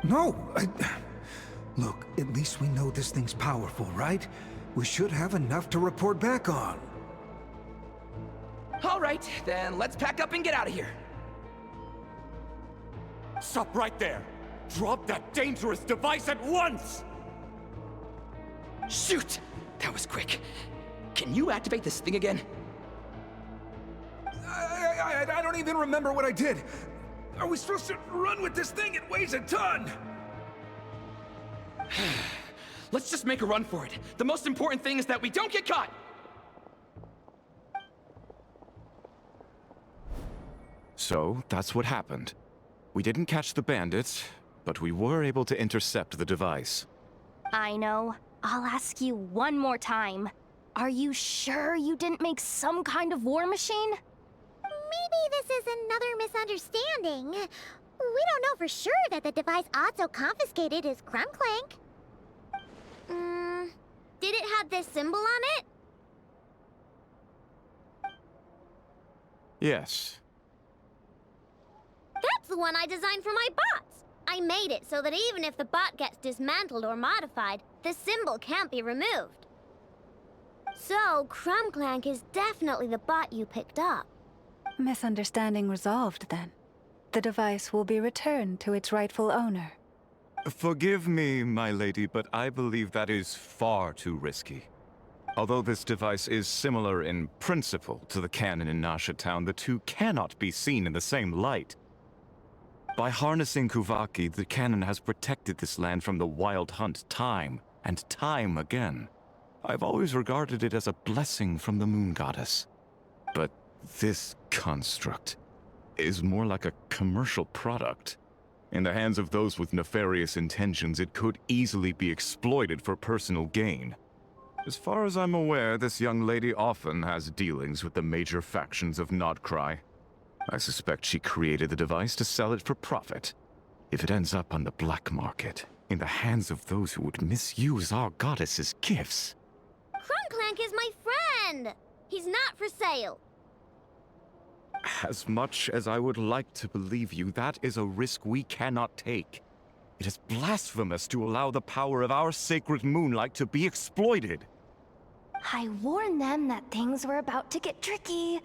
No, Look, at least we know this thing's powerful, right? We should have enough to report back on. All right, then let's pack up and get out of here. Stop right there! Drop that dangerous device at once! Shoot! That was quick. Can you activate this thing again? I don't even remember what I did. Are we supposed to run with this thing? It weighs a ton! Let's just make a run for it. The most important thing is that we don't get caught! So, that's what happened. We didn't catch the bandits, but we were able to intercept the device. I know. I'll ask you one more time. Are you sure you didn't make some kind of war machine? Maybe this is another misunderstanding. We don't know for sure that the device Otto confiscated is Clink Clank. Did it have this symbol on it? Yes. That's the one I designed for my bots. I made it so that even if the bot gets dismantled or modified, the symbol can't be removed. So, Clink Clank is definitely the bot you picked up. Misunderstanding resolved, then. The device will be returned to its rightful owner. Forgive me, my lady, but I believe that is far too risky. Although this device is similar in principle to the cannon in Nasha Town, the two cannot be seen in the same light. By harnessing Kuvaki, the cannon has protected this land from the wild hunt time and time again. I've always regarded it as a blessing from the moon goddess. But this construct is more like a commercial product. In the hands of those with nefarious intentions, it could easily be exploited for personal gain. As far as I'm aware, this young lady often has dealings with the major factions of Nodcry. I suspect she created the device to sell it for profit. If it ends up on the black market, in the hands of those who would misuse our goddess's gifts... Clink Clank is my friend! He's not for sale. As much as I would like to believe you, that is a risk we cannot take. It is blasphemous to allow the power of our sacred moonlight to be exploited. I warned them that things were about to get tricky.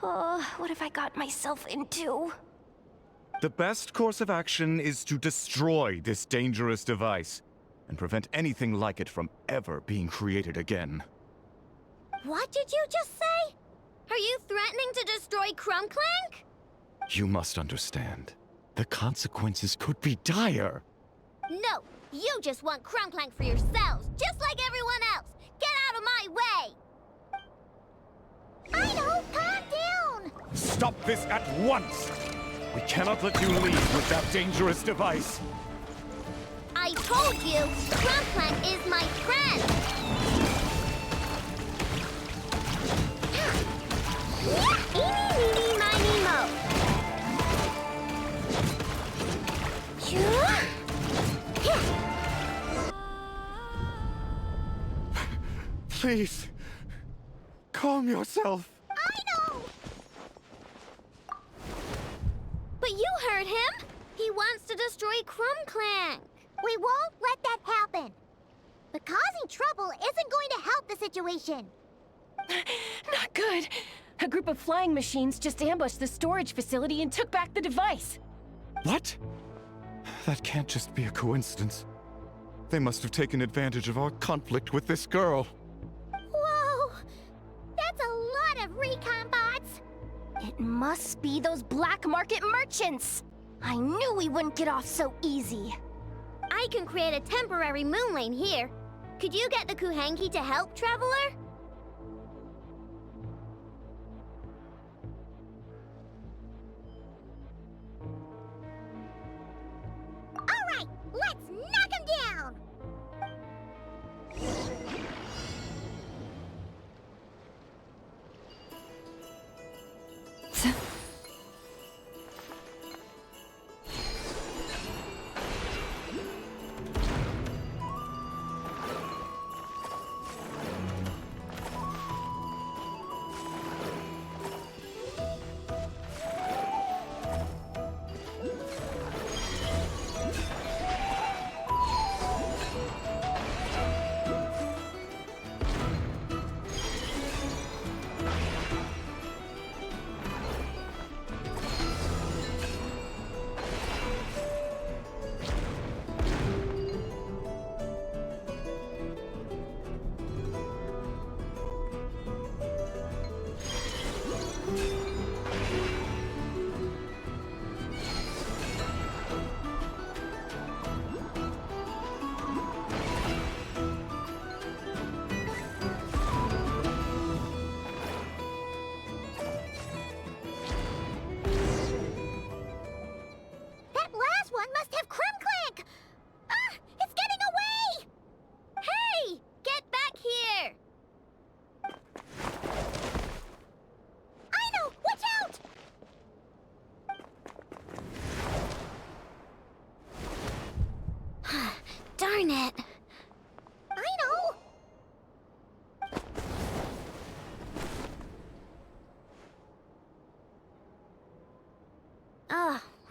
Oh, what have I got myself into? The best course of action is to destroy this dangerous device and prevent anything like it from ever being created again. What did you just say? Are you threatening to destroy Clink Clank? You must understand. The consequences could be dire. No, you just want Clink Clank for yourselves, just like everyone else. Get out of my way! I know, calm down! Stop this at once! We cannot let you leave with that dangerous device. I told you, Clink Clank is my friend! Eeny, meeny, miny, mo. Please, calm yourself. I know! But you heard him! He wants to destroy Clink Clank. We won't let that happen. But causing trouble isn't going to help the situation. Not good. A group of flying machines just ambushed the storage facility and took back the device. What? That can't just be a coincidence. They must have taken advantage of our conflict with this girl. Whoa! That's a lot of recon bots! It must be those black market merchants! I knew we wouldn't get off so easy. I can create a temporary moon lane here. Could you get the Kuhangi to help, Traveler? Alright, let's knock him down!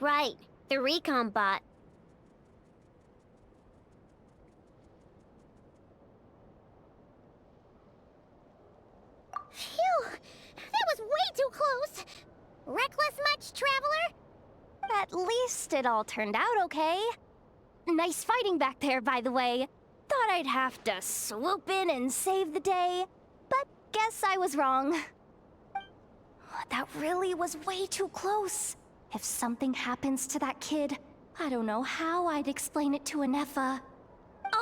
right. The recon bot. Phew! That was way too close! Reckless much, Traveler? At least it all turned out okay. Nice fighting back there, by the way. Thought I'd have to swoop in and save the day, but guess I was wrong. That really was way too close. If something happens to that kid, I don't know how I'd explain it to Anefa.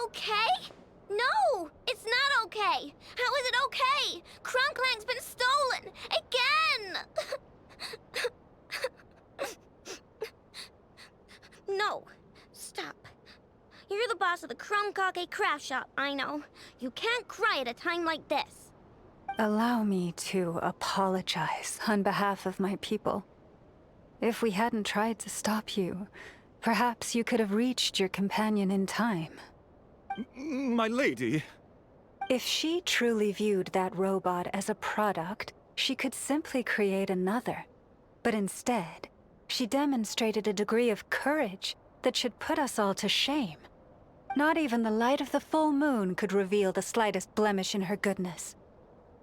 Okay? No! It's not okay! How is it okay? Clink Clank's been stolen! Again! No. Stop. You're the boss of the Clink Clank craft shop, I know. You can't cry at a time like this. Allow me to apologize on behalf of my people. If we hadn't tried to stop you, perhaps you could have reached your companion in time. My lady. If she truly viewed that robot as a product, she could simply create another. But instead, she demonstrated a degree of courage that should put us all to shame. Not even the light of the full moon could reveal the slightest blemish in her goodness.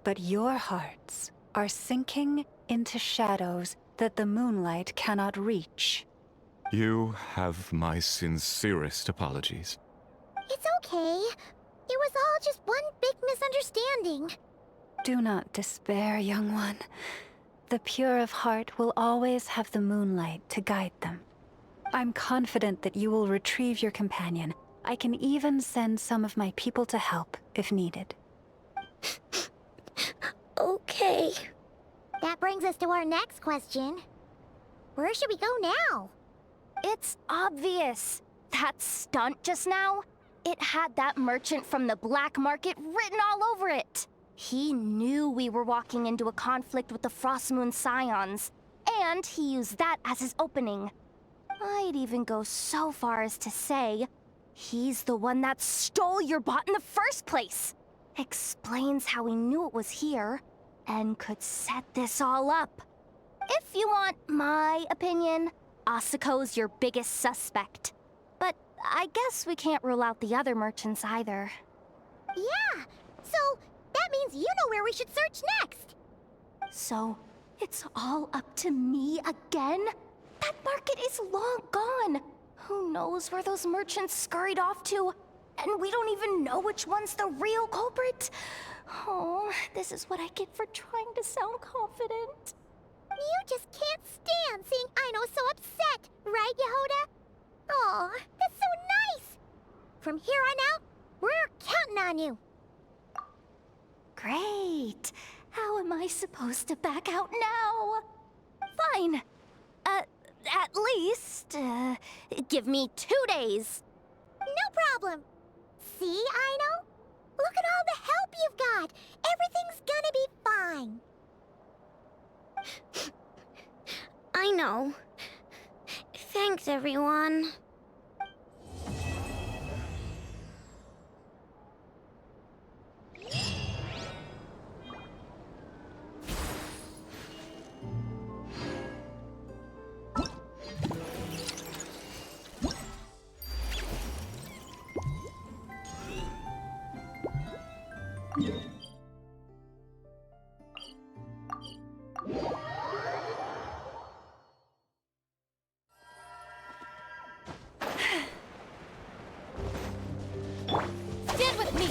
But your hearts are sinking into shadows that the moonlight cannot reach. You have my sincerest apologies. It's okay. It was all just one big misunderstanding. Do not despair, young one. The pure of heart will always have the moonlight to guide them. I'm confident that you will retrieve your companion. I can even send some of my people to help if needed. Okay. That brings us to our next question. Where should we go now? It's obvious. That stunt just now, it had that merchant from the black market written all over it. He knew we were walking into a conflict with the Frostmoon Scions, and he used that as his opening. I'd even go so far as to say, he's the one that stole your bot in the first place. Explains how he knew it was here, and could set this all up. If you want my opinion, Asuko's your biggest suspect. But I guess we can't rule out the other merchants either. Yeah, so that means you know where we should search next. So, it's all up to me again? That market is long gone. Who knows where those merchants scurried off to? And we don't even know which one's the real culprit. Oh, this is what I get for trying to sound confident. You just can't stand seeing Aino so upset, right, Yehoda? Aw, that's so nice! From here on out, we're counting on you. Great. How am I supposed to back out now? Fine. At least, give me 2 days. No problem. See, Aino? Look at all the help you've got. Everything's gonna be fine. I know. Thanks, everyone. Get with me!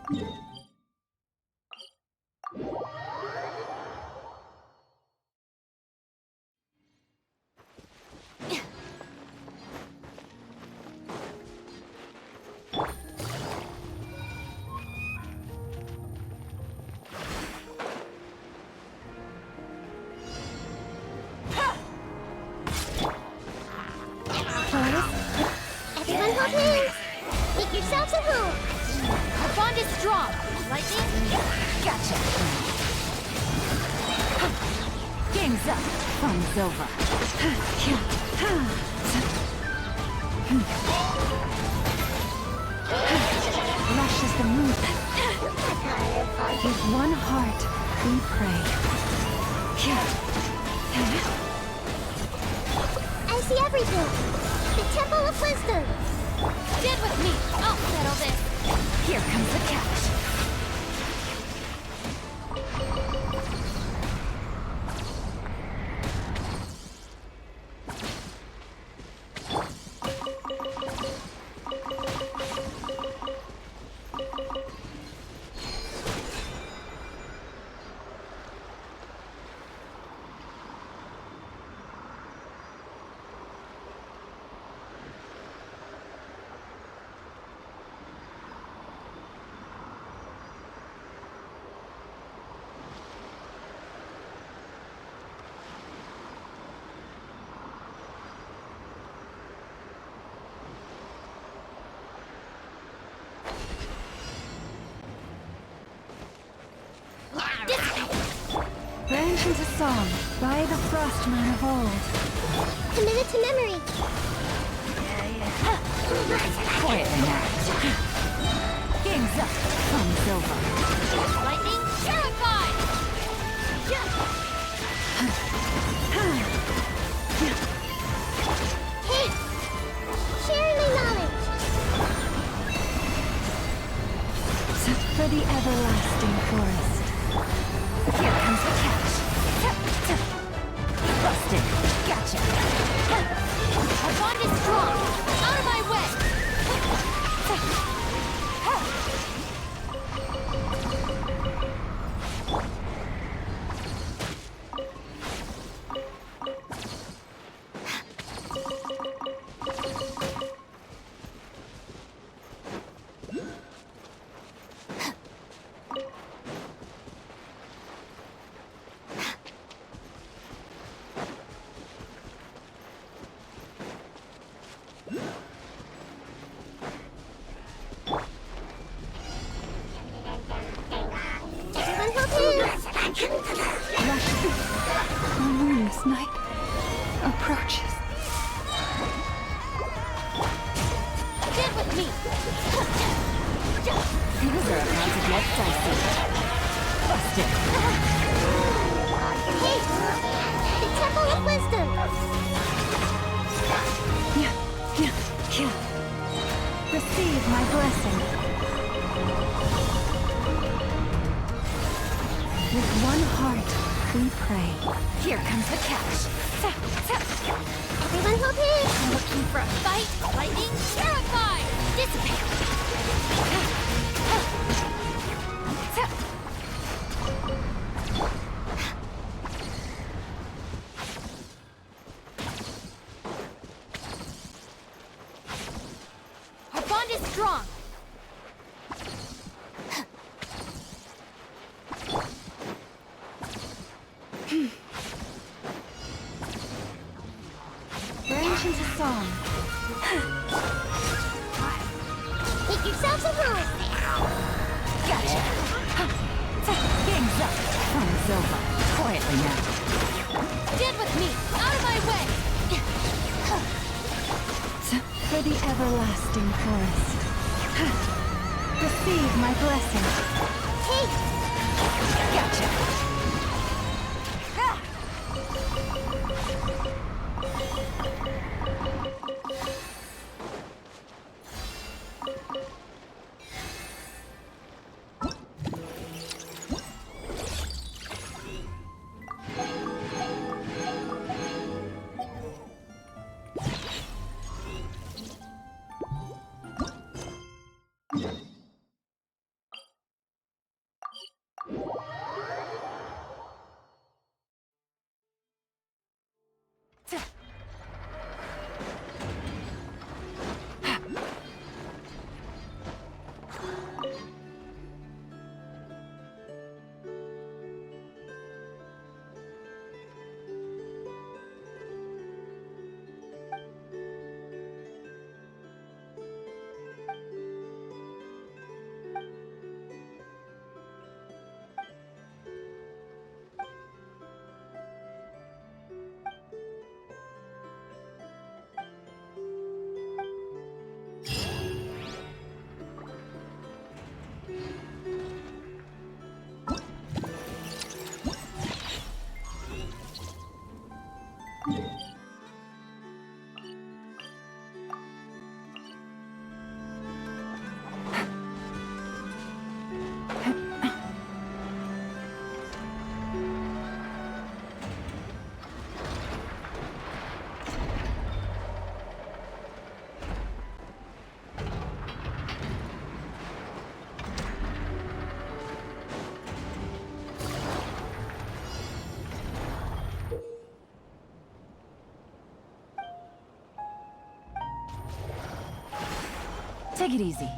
Everyone hold hands! Make yourselves at home! Our bond is strong! Lightning? Gotcha! Game's up. Fun's over. Lush as the moon. With one heart, we pray. I see everything! The Temple of Wisdom! Get with me! I'll settle this! Here comes the catch! Branch into song by the Frostman of old. Committed to memory! Quietly now. Game's up. Fun's over. Lightning terrified! Hey! Sharing my knowledge! For the everlasting forest. Here comes the catch. Busted. Gotcha. Our bond is strong. Out of my way. Harmonious night approaches. Get with me. Things are about to get dicey. Busted. Hey! The Temple of Wisdom! Receive my blessing. With one heart, we pray. Here comes the catch. Everyone hold hands! Looking for a fight? Lightning terrified! Dissipate! Our bond is strong! Branch into song. Make yourselves at home! Gotcha! Game's up! Fun's over. Quietly now. Get with me! Out of my way! For the everlasting forest. Receive my blessing. Hey! Gotcha! Take it easy.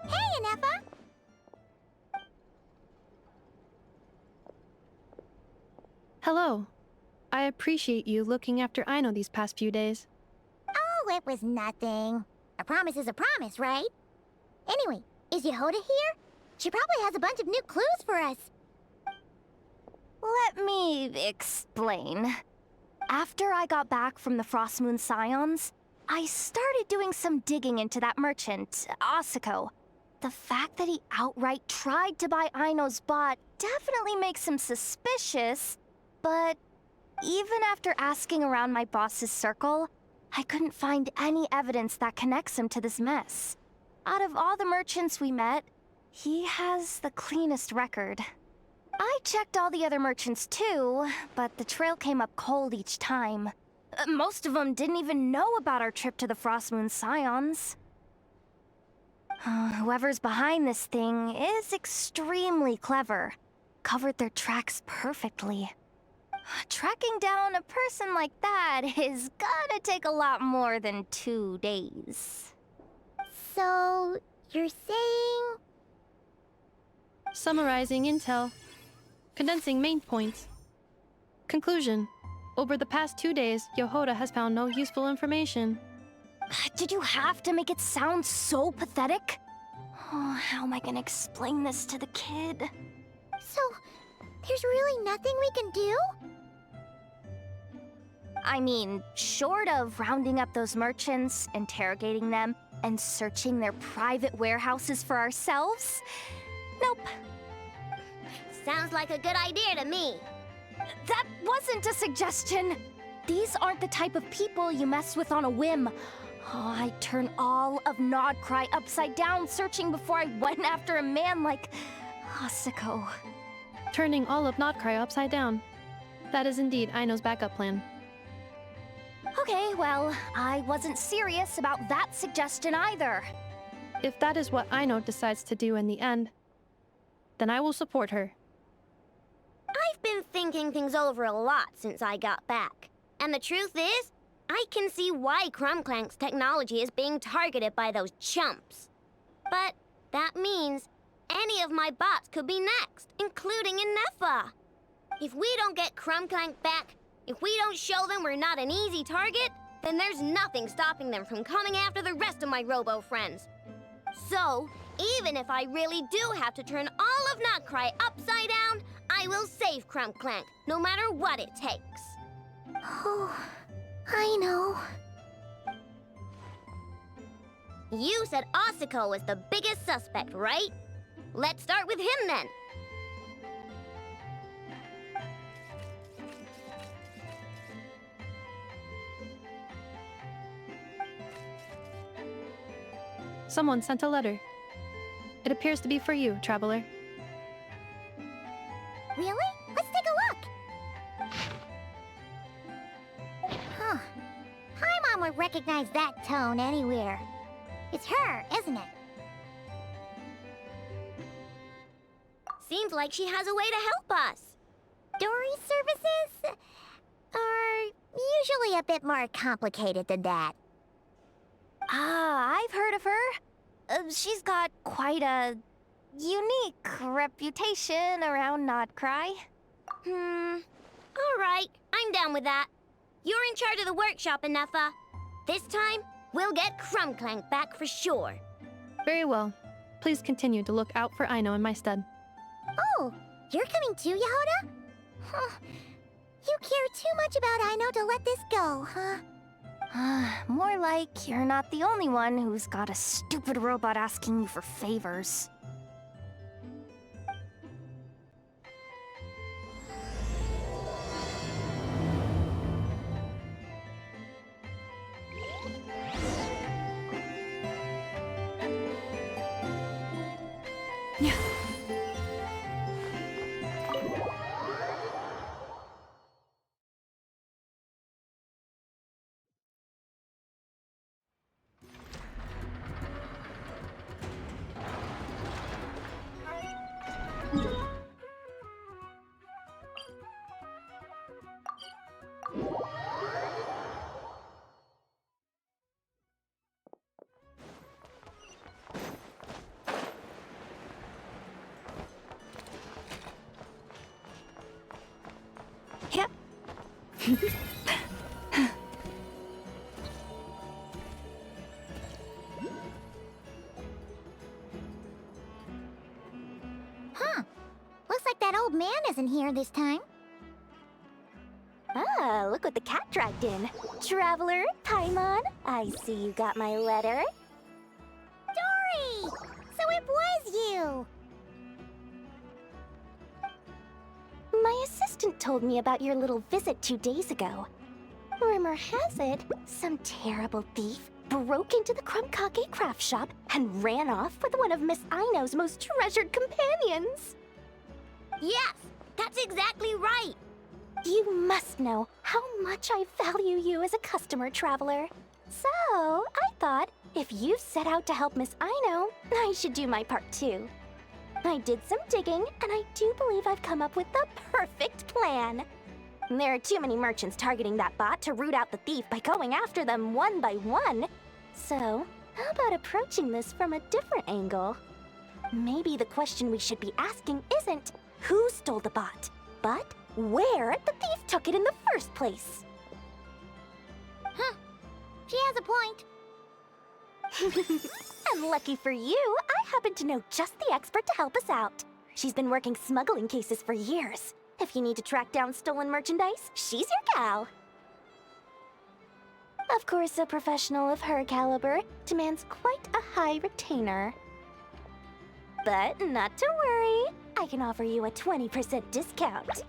Hey, Anefa! Hello. I appreciate you looking after Aino these past few days. Oh, it was nothing. A promise is a promise, right? Anyway, is Yehoda here? She probably has a bunch of new clues for us. Let me explain. After I got back from the Frost Moon Scions, I started doing some digging into that merchant, Asako. The fact that he outright tried to buy Aino's bot definitely makes him suspicious, but even after asking around my boss's circle, I couldn't find any evidence that connects him to this mess. Out of all the merchants we met, he has the cleanest record. I checked all the other merchants too, but the trail came up cold each time. Most of them didn't even know about our trip to the Frost Moon Scions. Whoever's behind this thing is extremely clever. Covered their tracks perfectly. Tracking down a person like that is gonna take a lot more than 2 days. So, you're saying... Summarizing intel. Condensing main points. Conclusion. Over the past 2 days, Yehoda has found no useful information. Did you have to make it sound so pathetic? Oh, how am I gonna explain this to the kid? So, there's really nothing we can do? I mean, short of rounding up those merchants, interrogating them, and searching their private warehouses for ourselves? Nope. Sounds like a good idea to me. That wasn't a suggestion. These aren't the type of people you mess with on a whim. Oh, I'd turn all of Nodcry upside down searching before I went after a man like Asako. Turning all of Nodcry upside down. That is indeed Aino's backup plan. Okay, well, I wasn't serious about that suggestion either. If that is what Aino decides to do in the end, then I will support her. I've been thinking things over a lot since I got back. And the truth is, I can see why Clink Clank's technology is being targeted by those chumps. But that means any of my bots could be next, including Anefa. If we don't get Clink Clank back, if we don't show them we're not an easy target, then there's nothing stopping them from coming after the rest of my robo friends. So, even if I really do have to turn all of Nodcry upside down, I will save Clink Clank, no matter what it takes. Oh, I know. You said Asuko was the biggest suspect, right? Let's start with him then. Someone sent a letter. It appears to be for you, Traveler. Really? Let's take a look. Huh. Paimon would recognize that tone anywhere. It's her, isn't it? Seems like she has a way to help us. Dory's services are usually a bit more complicated than that. Ah, I've heard of her. She's got quite a unique reputation around Notcry. All right, I'm down with that. You're in charge of the workshop, Anafa. This time, we'll get Clink Clank back for sure. Very well. Please continue to look out for Aino in my stead. Oh, you're coming too, Yahoda? Huh. You care too much about Aino to let this go, huh? More like you're not the only one who's got a stupid robot asking you for favors. Yeah. Yep. Huh. Looks like that old man isn't here this time. Ah, look what the cat dragged in. Traveler, Paimon, I see you got my letter. Dory! So it was you! My assistant told me about your little visit 2 days ago. Rumor has it, some terrible thief broke into the Krumkake craft shop and ran off with one of Miss Aino's most treasured companions. Yes, that's exactly right. You must know how much I value you as a customer, Traveler. So, I thought, if you set out to help Miss Aino, I should do my part too. I did some digging, and I do believe I've come up with the perfect plan. There are too many merchants targeting that bot to root out the thief by going after them one by one. So, how about approaching this from a different angle? Maybe the question we should be asking isn't who stole the bot, but where the thief took it in the first place. Huh. She has a point. And lucky for you, I happen to know just the expert to help us out. She's been working smuggling cases for years. If you need to track down stolen merchandise, she's your gal. Of course, a professional of her caliber demands quite a high retainer. But not to worry, I can offer you a 20% discount.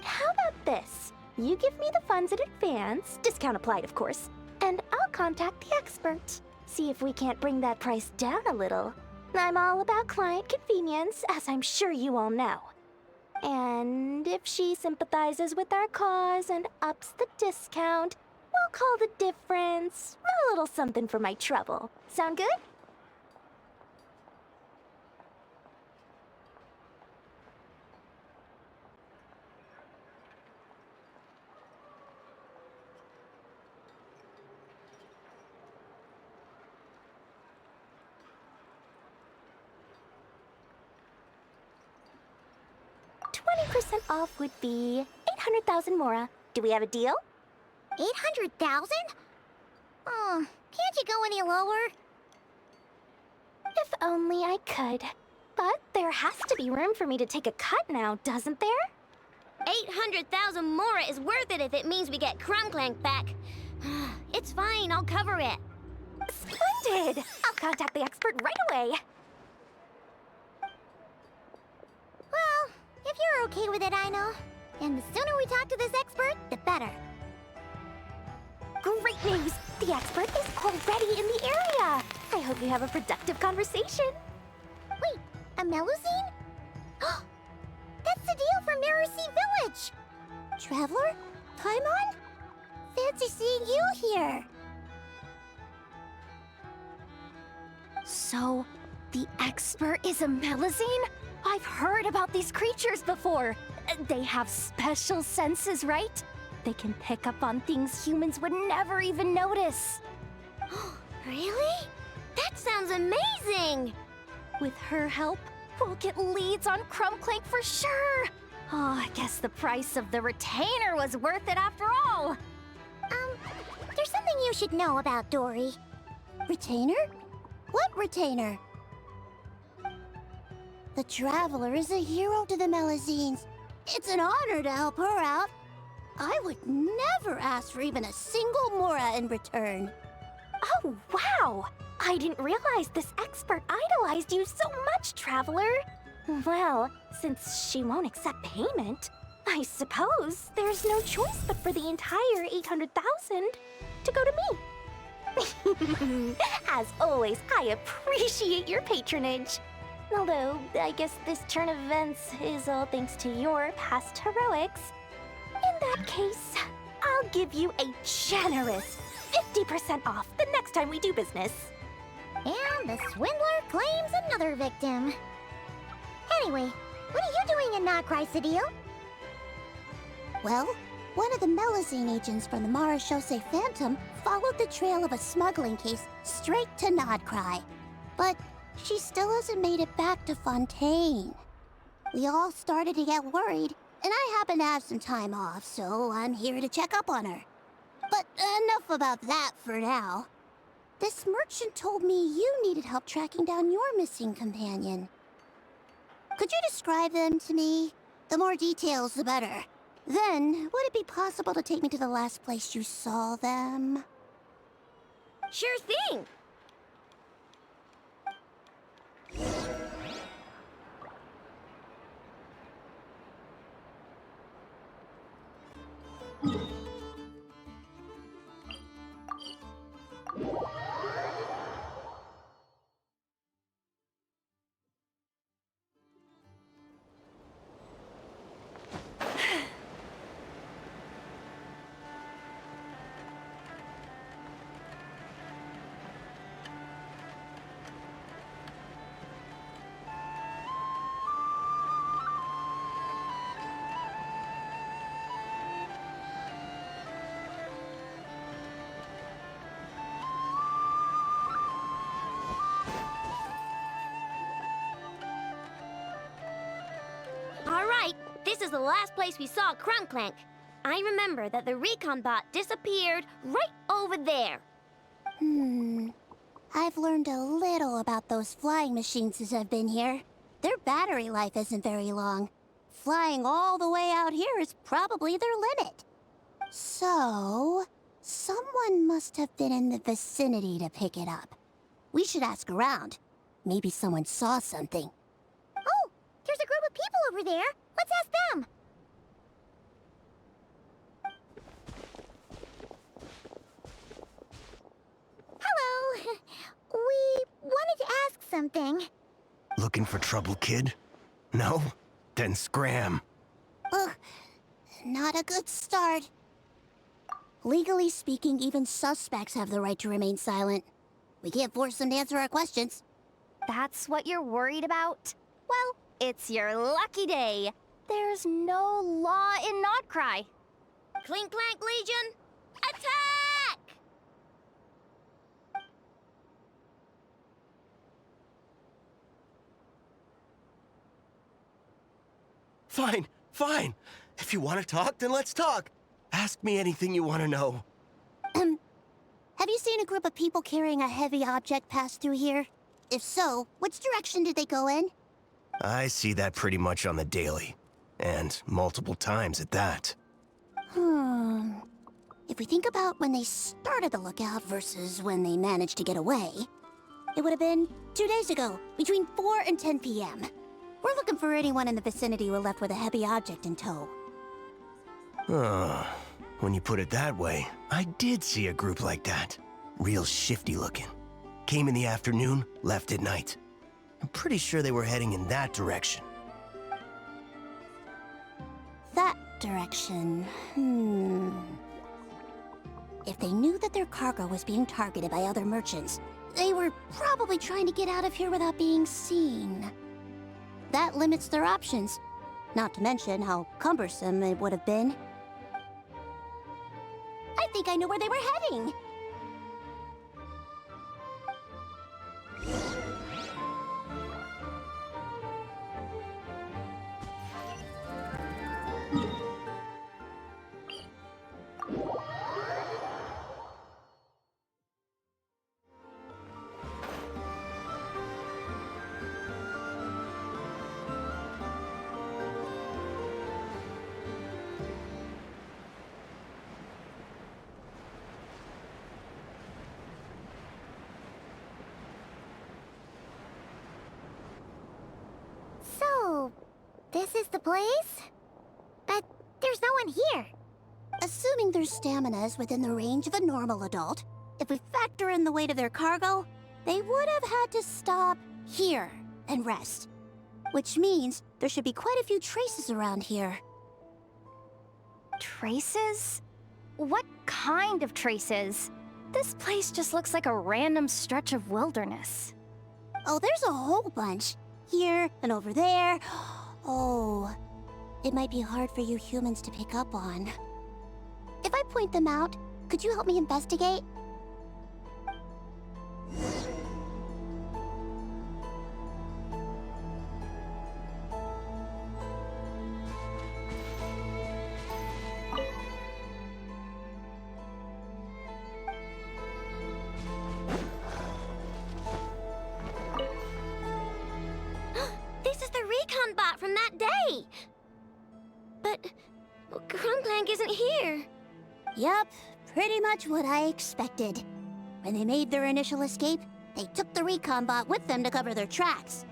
How about this? You give me the funds in advance, discount applied of course, and I'll contact the expert. See if we can't bring that price down a little. I'm all about client convenience, as I'm sure you all know. And if she sympathizes with our cause and ups the discount, we'll call the difference a little something for my trouble. Sound good? Off would be 800,000 Mora. Do we have a deal? 800,000? Oh, can't you go any lower? If only I could. But there has to be room for me to take a cut now, doesn't there? 800,000 mora is worth it if it means we get Clink Clank back. It's fine, I'll cover it. Splendid! I'll contact the expert right away. Well, if you're okay with it, I know. And the sooner we talk to this expert, the better. Great news! The expert is already in the area! I hope you have a productive conversation. Wait, a Melusine? That's the deal from Mirror Sea Village! Traveler? Paimon? Fancy seeing you here! So, the expert is a Melusine? I've heard about these creatures before. They have special senses, right? They can pick up on things humans would never even notice. Really? That sounds amazing! With her help, we'll get leads on Clink Clank for sure. Oh, I guess the price of the retainer was worth it after all. There's something you should know about Dory. Retainer? What retainer? The Traveler is a hero to the Melusines. It's an honor to help her out. I would never ask for even a single mora in return. Oh, wow! I didn't realize this expert idolized you so much, Traveler. Well, since she won't accept payment, I suppose there's no choice but for the entire 800,000 to go to me. As always, I appreciate your patronage. Although, I guess this turn of events is all thanks to your past heroics. In that case, I'll give you a generous 50% off the next time we do business. And the swindler claims another victim. Anyway, what are you doing in Notcry, Cedille? Well, one of the Melusine agents from the Marechaussee Phantom followed the trail of a smuggling case straight to Notcry. But she still hasn't made it back to Fontaine. We all started to get worried, and I happen to have some time off, so I'm here to check up on her. But enough about that for now. This merchant told me you needed help tracking down your missing companion. Could you describe them to me? The more details, the better. Then, would it be possible to take me to the last place you saw them? Sure thing! Alright, this is the last place we saw Clink Clank. I remember that the recon bot disappeared right over there. I've learned a little about those flying machines since I've been here. Their battery life isn't very long. Flying all the way out here is probably their limit. So, someone must have been in the vicinity to pick it up. We should ask around. Maybe someone saw something. Oh, there's a group of people over there. Let's ask them. Hello. We wanted to ask something. Looking for trouble, kid? No? Then scram. Ugh, not a good start. Legally speaking, even suspects have the right to remain silent. We can't force them to answer our questions. That's what you're worried about? Well, it's your lucky day. There's no law in Notcry. Clink Clank Legion, attack! Fine, fine. If you want to talk, then let's talk. Ask me anything you want to know. Have you seen a group of people carrying a heavy object pass through here? If so, which direction did they go in? I see that pretty much on the daily. And multiple times at that. If we think about when they started the lookout versus when they managed to get away, it would have been 2 days ago, between 4 and 10 p.m. We're looking for anyone in the vicinity who left with a heavy object in tow. When you put it that way, I did see a group like that. Real shifty looking. Came in the afternoon, left at night. I'm pretty sure they were heading in that direction. That direction, If they knew that their cargo was being targeted by other merchants, they were probably trying to get out of here without being seen. That limits their options, not to mention how cumbersome it would have been. I think I know where they were heading. So, this is the place? But there's no one here. Assuming their stamina is within the range of a normal adult, if we factor in the weight of their cargo, they would have had to stop here and rest. Which means there should be quite a few traces around here. Traces? What kind of traces? This place just looks like a random stretch of wilderness. Oh, there's a whole bunch. Here and over there. Oh, it might be hard for you humans to pick up on. If I point them out, could you help me investigate? This is the recon bot from that day! But Clink Clank isn't here. Yep, pretty much what I expected. When they made their initial escape, they took the recon bot with them to cover their tracks.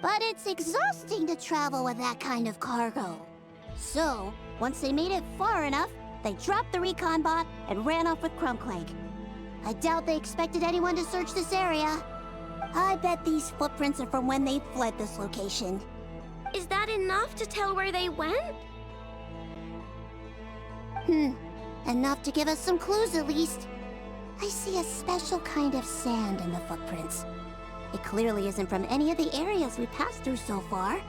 But it's exhausting to travel with that kind of cargo. So, once they made it far enough, they dropped the recon bot and ran off with Clink Clank. I doubt they expected anyone to search this area. I bet these footprints are from when they fled this location. Is that enough to tell where they went? Enough to give us some clues at least. I see a special kind of sand in the footprints. It clearly isn't from any of the areas we passed through so far.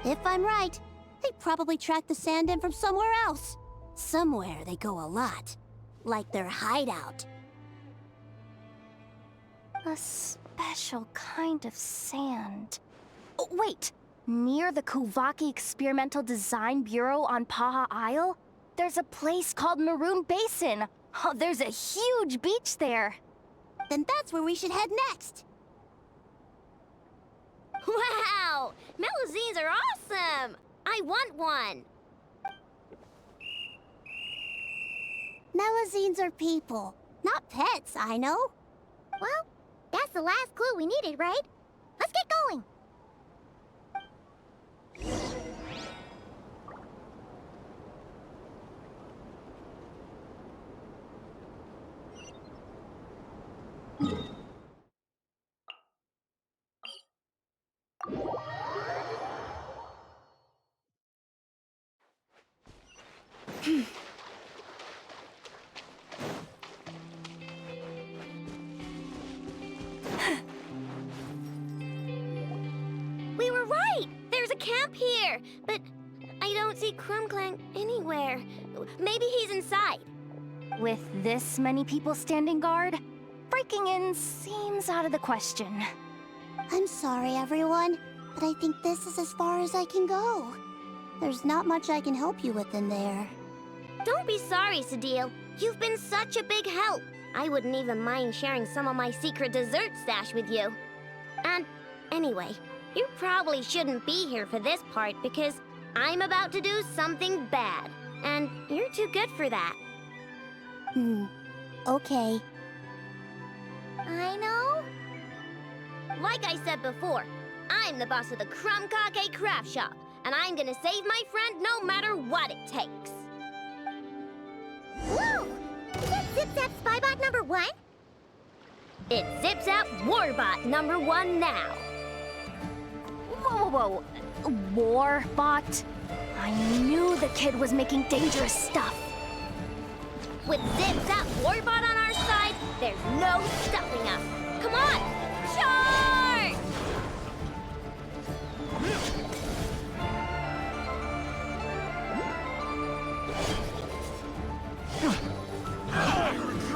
If I'm right, they probably tracked the sand in from somewhere else. Somewhere they go a lot. Like their hideout. A special kind of sand. Oh, wait! Near the Kuvaki Experimental Design Bureau on Paha Isle, there's a place called Maroon Basin. Oh, there's a huge beach there. Then that's where we should head next. Wow! Melazines are awesome! I want one! Melazines are people, not pets, I know. Well, that's the last clue we needed, right? Let's get going! We were right! There's a camp here! But I don't see Clink Clank anywhere. Maybe he's inside. With this many people standing guard, breaking in seems out of the question. I'm sorry, everyone, but I think this is as far as I can go. There's not much I can help you with in there. Don't be sorry, Sadil. You've been such a big help. I wouldn't even mind sharing some of my secret dessert stash with you. And anyway, You probably shouldn't be here for this part because I'm about to do something bad. And you're too good for that. Okay. I know? Like I said before, I'm the boss of the Clink Clank craft shop, and I'm gonna save my friend no matter what it takes. Whoa! Is that Zip-Zap Spybot number 1? It's Zip-Zap Warbot number 1 now. Whoa. Warbot? I knew the kid was making dangerous stuff. With Zip-Zap Warbot on our side, there's no stopping us. Come on, charge!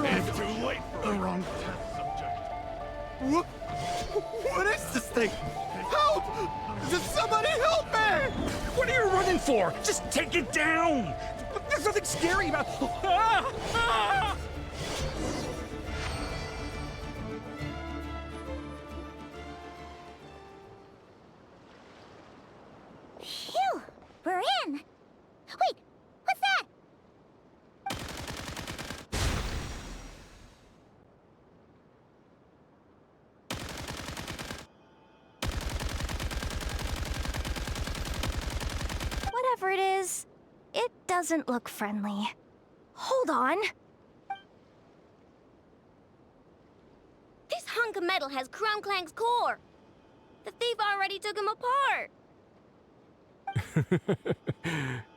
It's too late for the wrong test subject. What is this thing? Help! Does somebody help me? What are you running for? Just take it down! There's nothing scary about... Phew! We're in! Wait! What's that? Whatever it is, it doesn't look friendly. Hold on. This hunk of metal has Clink Clank's core. The thief already took him apart.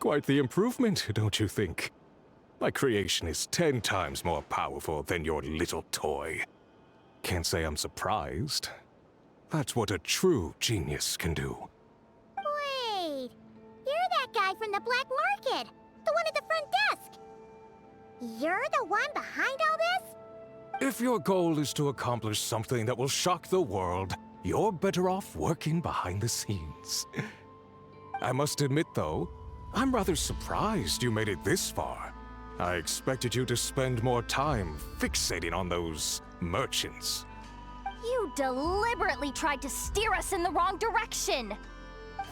Quite the improvement, don't you think? My creation is 10 times more powerful than your little toy. Can't say I'm surprised. That's what a true genius can do. Wait! You're that guy from the black market! The one at the front desk! You're the one behind all this? If your goal is to accomplish something that will shock the world, you're better off working behind the scenes. I must admit, though, I'm rather surprised you made it this far. I expected you to spend more time fixating on those merchants. You deliberately tried to steer us in the wrong direction!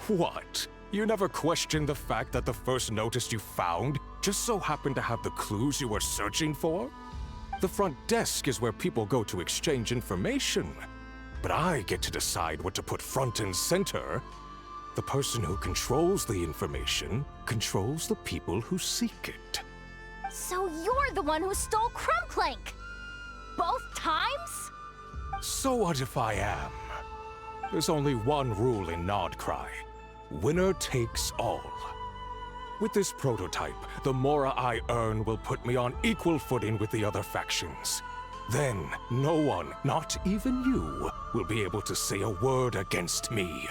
What? You never questioned the fact that the first notice you found just so happened to have the clues you were searching for? The front desk is where people go to exchange information. But I get to decide what to put front and center. The person who controls the information controls the people who seek it. So you're the one who stole Clink Clank! Both times? So what if I am? There's only one rule in Nodcry. Winner takes all. With this prototype, the Mora I earn will put me on equal footing with the other factions. Then, no one, not even you, will be able to say a word against me.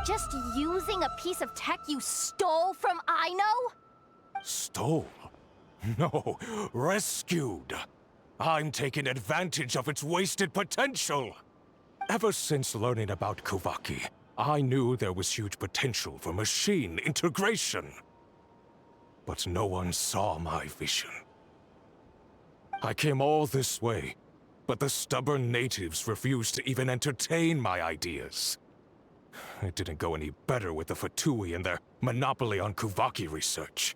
Just using a piece of tech you stole from Aino? Stole? No, rescued. I'm taking advantage of its wasted potential. Ever since learning about Kuvaki, I knew there was huge potential for machine integration. But no one saw my vision. I came all this way, but the stubborn natives refused to even entertain my ideas. It didn't go any better with the Fatui and their monopoly on Kuvaki research.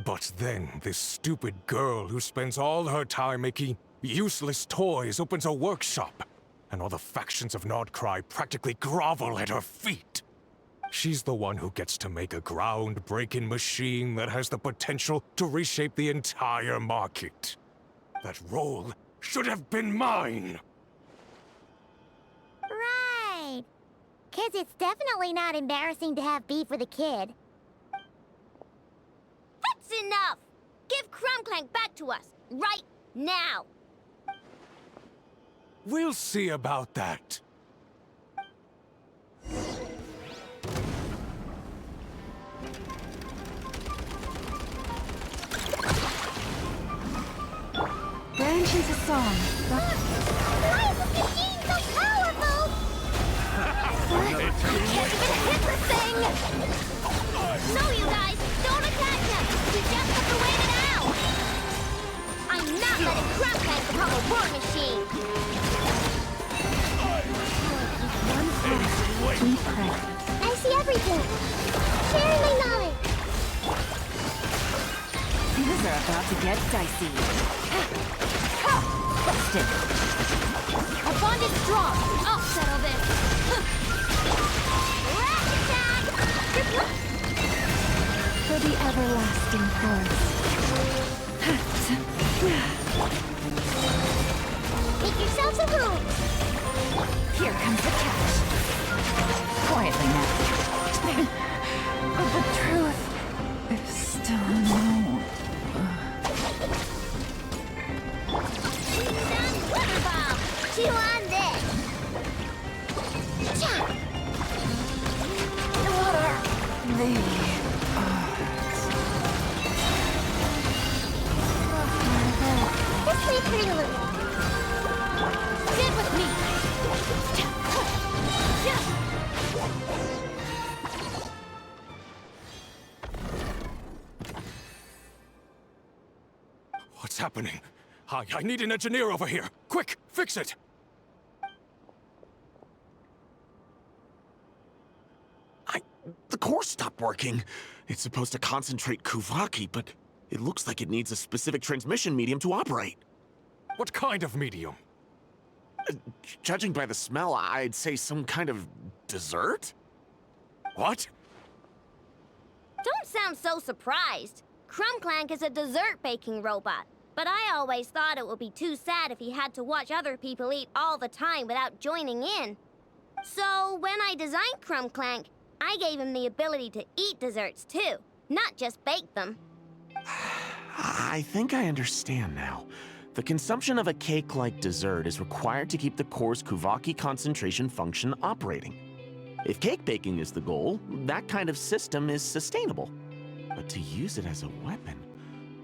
But then, this stupid girl who spends all her time making useless toys opens a workshop, and all the factions of Nodcry practically grovel at her feet. She's the one who gets to make a ground-breaking machine that has the potential to reshape the entire market. That role should have been mine! Right. 'Cause it's definitely not embarrassing to have beef with a kid. That's enough! Give Clink Clank back to us, right now! We'll see about that. Branch is a song. Why is this machine so powerful? Can't even hit the thing! No, you guys, don't attack him! We just have to wait it out! I'm not letting Clink Clank become a war machine! sweet prey. I see everything. Sharing my knowledge. Things are about to get dicey. Busted. Our bond is strong. I'll settle this. Rash attack! For the everlasting forest. Make yourselves a room. Here comes the catch. Quietly now. But the truth is still unknown. Water bomb! Chew on this! Cha! The This way, pretty little. Sit with me! What's happening? I need an engineer over here. Quick, fix it! The core stopped working. It's supposed to concentrate Kuvaki, but it looks like it needs a specific transmission medium to operate. What kind of medium? Judging by the smell, I'd say some kind of dessert? What? Don't sound so surprised. Clink Clank is a dessert baking robot. But I always thought it would be too sad if he had to watch other people eat all the time without joining in. So when I designed Clink Clank, I gave him the ability to eat desserts too, not just bake them. I think I understand now. The consumption of a cake-like dessert is required to keep the core's Kuvaki concentration function operating. If cake baking is the goal, that kind of system is sustainable. But to use it as a weapon,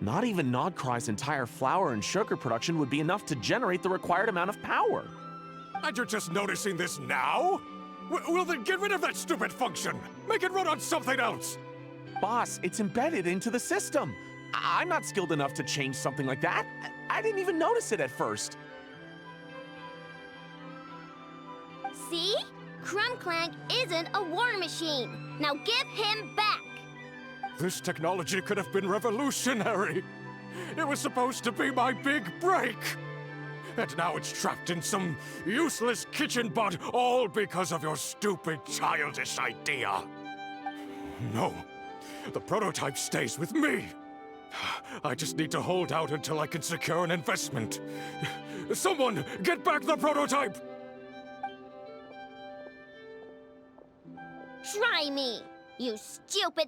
not even Nodcry's entire flour and sugar production would be enough to generate the required amount of power. And you're just noticing this now? Well then get rid of that stupid function! Make it run on something else! Boss, it's embedded into the system. I'm not skilled enough to change something like that. I didn't even notice it at first. See? Clink Clank isn't a war machine. Now give him back! This technology could have been revolutionary. It was supposed to be my big break. And now it's trapped in some useless kitchen bot, all because of your stupid, childish idea. No, the prototype stays with me. I just need to hold out until I can secure an investment. Someone, get back the prototype! Try me, you stupid...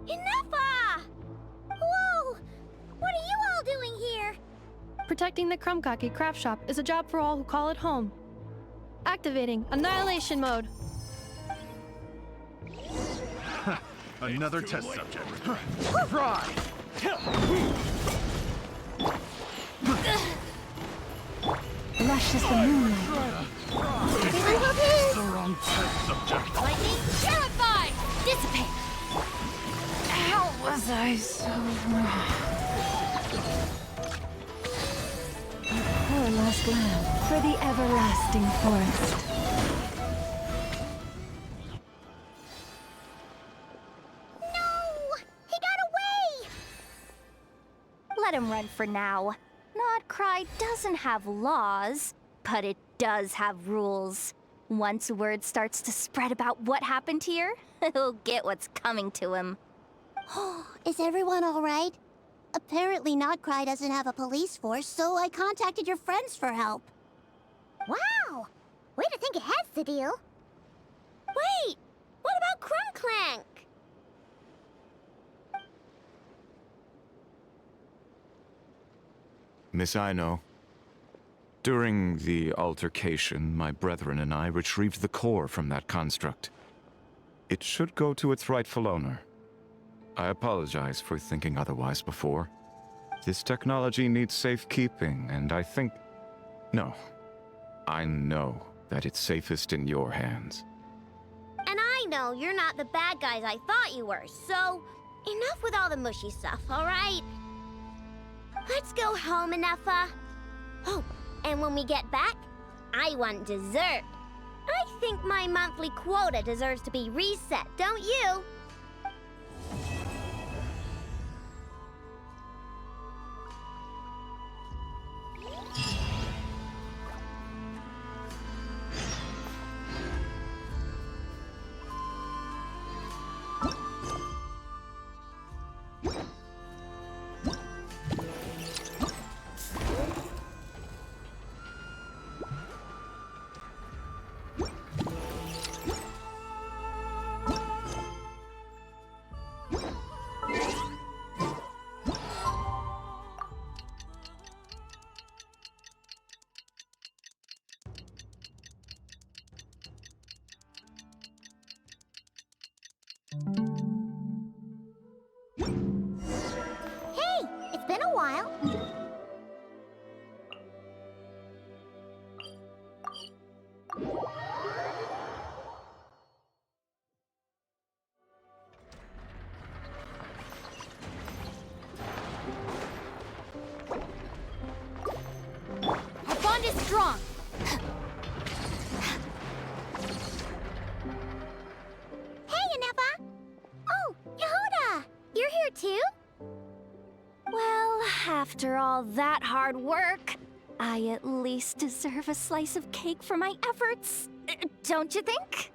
Enough! Whoa! What are you all doing here? Protecting the Krumkaki craft shop is a job for all who call it home. Activating Annihilation Mode. Another test subject. Try! lush as the moonlight. The wrong test subject. Lightning, purify! Dissipate! How was I so wrong? A poor lost lamb for the everlasting forest. Let him run for now. Nodcry doesn't have laws, but it does have rules. Once word starts to spread about what happened here, he'll get what's coming to him. Is everyone all right? Apparently Nodcry doesn't have a police force, so I contacted your friends for help. Wow! Way to think ahead, Cedille. Wait! What about Clink Clank? Miss Aino, during the altercation, my brethren and I retrieved the core from that construct. It should go to its rightful owner. I apologize for thinking otherwise before. This technology needs safekeeping, and I think... No. I know that it's safest in your hands. And I know you're not the bad guys I thought you were, so enough with all the mushy stuff, all right? Let's go home, Ineffa. Oh, and when we get back, I want dessert. I think my monthly quota deserves to be reset, don't you? Hey, it's been a while. Our bond is strong. Hey, Ineffa! Oh, Yehuda! You're here too? Well, after all that hard work, I at least deserve a slice of cake for my efforts. Don't you think?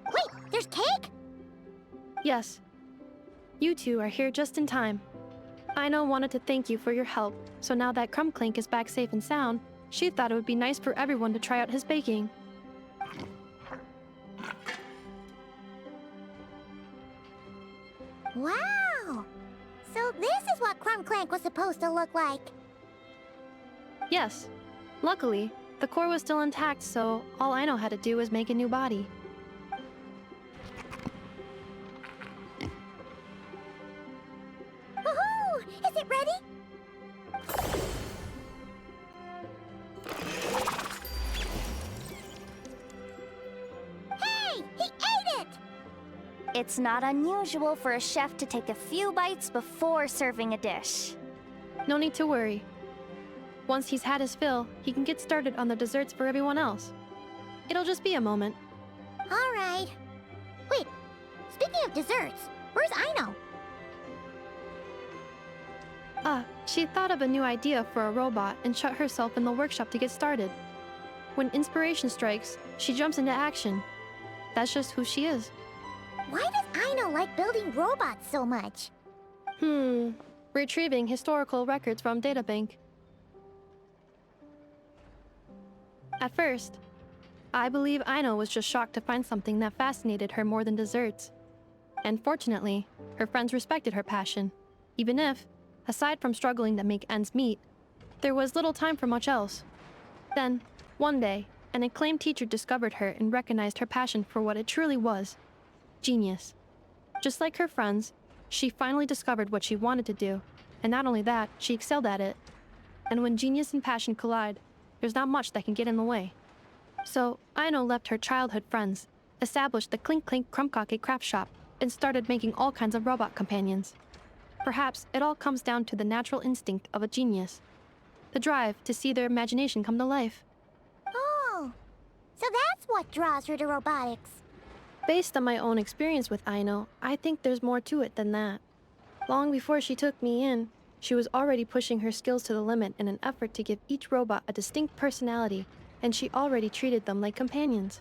Wait, there's cake? Yes. You two are here just in time. Aino wanted to thank you for your help, so now that Clink Clank is back safe and sound, she thought it would be nice for everyone to try out his baking. Wow! So this is what Clink Clank was supposed to look like. Yes. Luckily, the core was still intact, so all Aino had to do was make a new body. Woohoo! Is it ready? Hey! He ate it! It's not unusual for a chef to take a few bites before serving a dish. No need to worry. Once he's had his fill, he can get started on the desserts for everyone else. It'll just be a moment. All right. Wait, speaking of desserts, where's Aino? She thought of a new idea for a robot and shut herself in the workshop to get started. When inspiration strikes, she jumps into action. That's just who she is. Why does Aino like building robots so much? Retrieving historical records from databank. At first, I believe Aino was just shocked to find something that fascinated her more than desserts. And fortunately, her friends respected her passion, even if, aside from struggling to make ends meet, there was little time for much else. Then, one day, an acclaimed teacher discovered her and recognized her passion for what it truly was: genius. Just like her friends, she finally discovered what she wanted to do, and not only that, she excelled at it. And when genius and passion collide, there's not much that can get in the way. So, Aino left her childhood friends, established the Clink Clank Crumbcake craft shop, and started making all kinds of robot companions. Perhaps it all comes down to the natural instinct of a genius. The drive to see their imagination come to life. Oh, so that's what draws her to robotics. Based on my own experience with Aino, I think there's more to it than that. Long before she took me in, she was already pushing her skills to the limit in an effort to give each robot a distinct personality, and she already treated them like companions.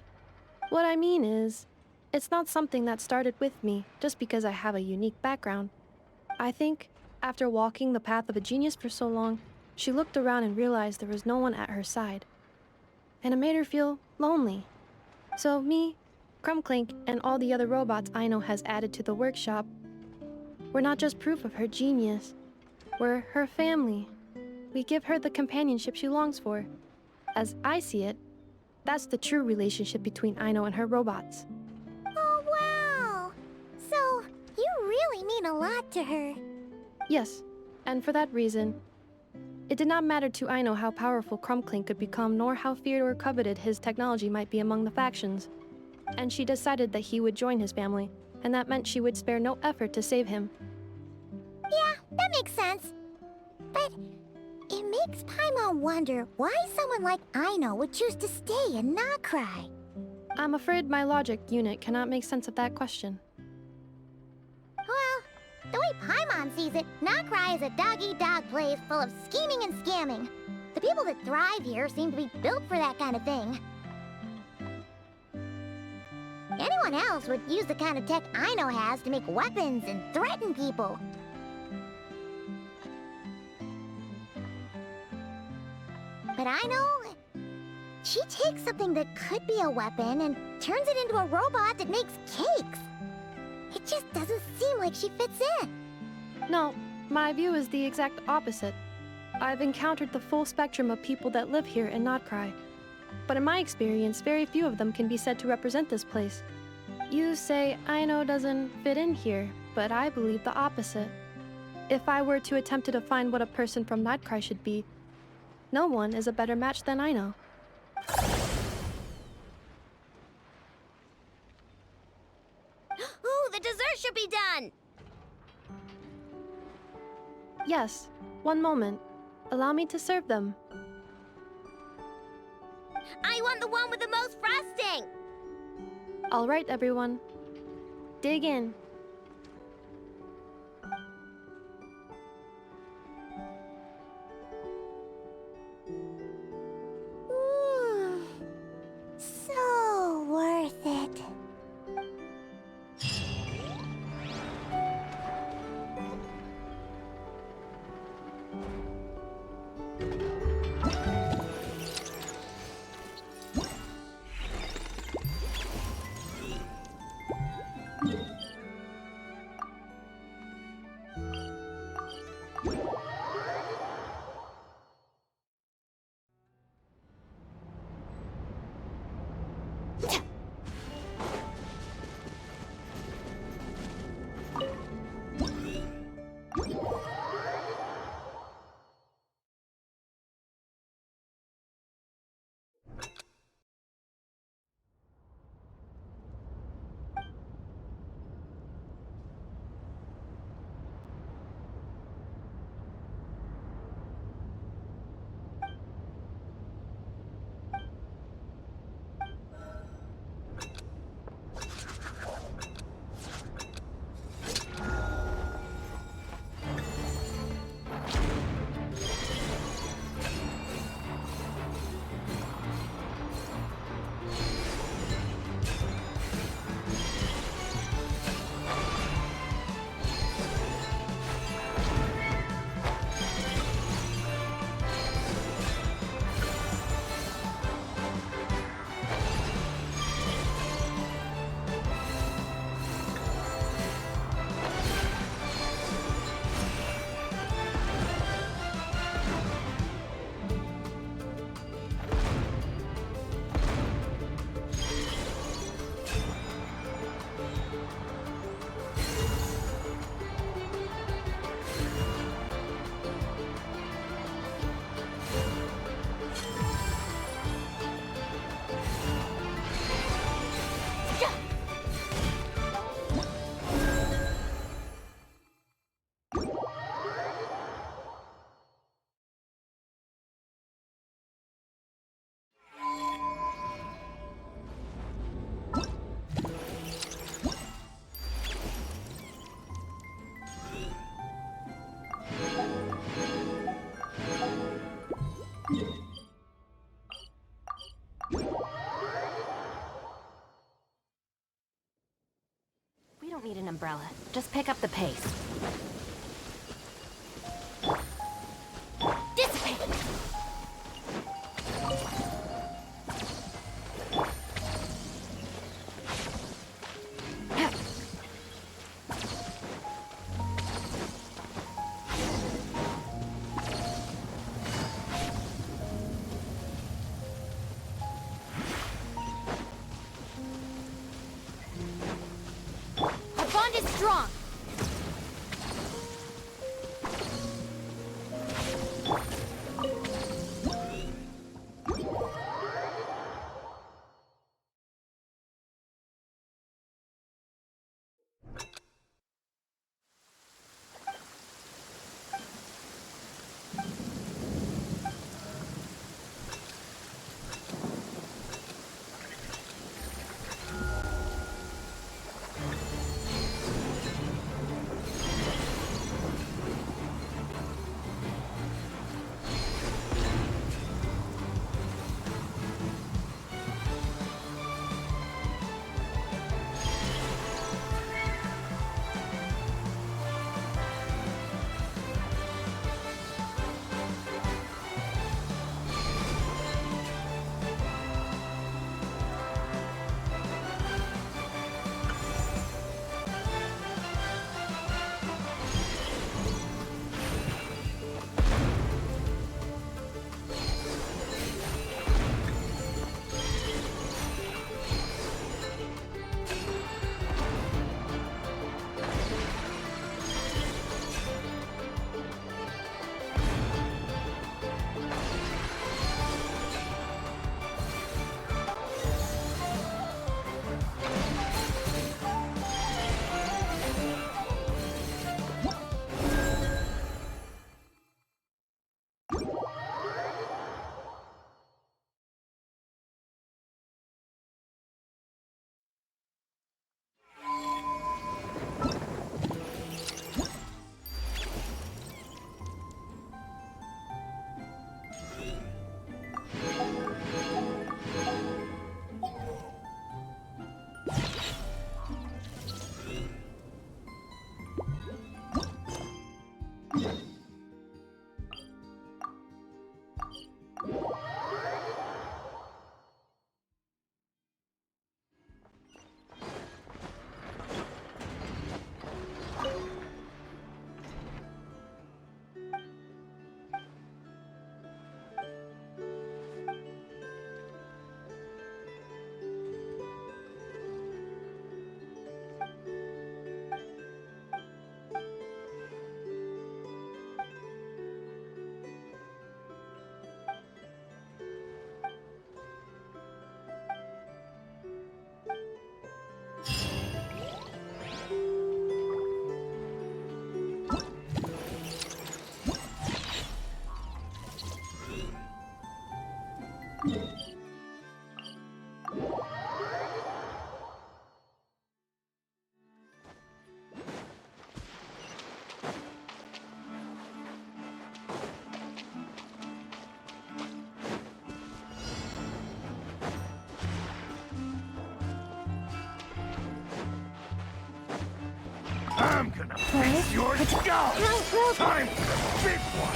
What I mean is, it's not something that started with me just because I have a unique background. I think, after walking the path of a genius for so long, she looked around and realized there was no one at her side. And it made her feel lonely. So me, Clink Clank, and all the other robots Aino has added to the workshop, we're not just proof of her genius. We're her family. We give her the companionship she longs for. As I see it, that's the true relationship between Aino and her robots. Oh, wow! So, you really mean a lot to her. Yes, and for that reason, it did not matter to Aino how powerful Clink Clank could become, nor how feared or coveted his technology might be among the factions. And she decided that he would join his family, and that meant she would spare no effort to save him. Yeah, that makes sense. But makes Paimon wonder why someone like Aino would choose to stay and not cry. I'm afraid my logic unit cannot make sense of that question. Well, the way Paimon sees it, Nokrai is a dog-eat-dog place full of scheming and scamming. The people that thrive here seem to be built for that kind of thing. Anyone else would use the kind of tech Aino has to make weapons and threaten people. But Aino, she takes something that could be a weapon and turns it into a robot that makes cakes. It just doesn't seem like she fits in. No, my view is the exact opposite. I've encountered the full spectrum of people that live here in Notcry, but in my experience, very few of them can be said to represent this place. You say Aino doesn't fit in here, but I believe the opposite. If I were to attempt to define what a person from Notcry should be, no one is a better match than Aino. Ooh, the dessert should be done! Yes, one moment. Allow me to serve them. I want the one with the most frosting! All right, everyone. Dig in. So worth it. We don't need an umbrella. Just pick up the pace. Dissipate! Our bond is strong! I'm gonna fix your skull! Time for the big one!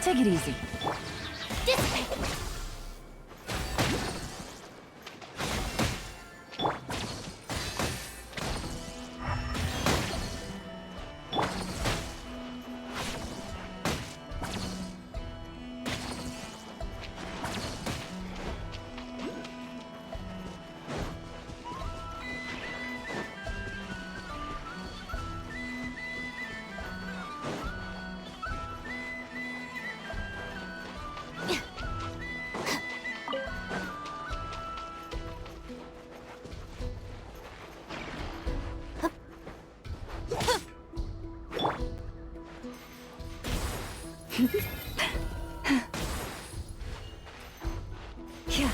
Take it easy. Dissipate. Yeah.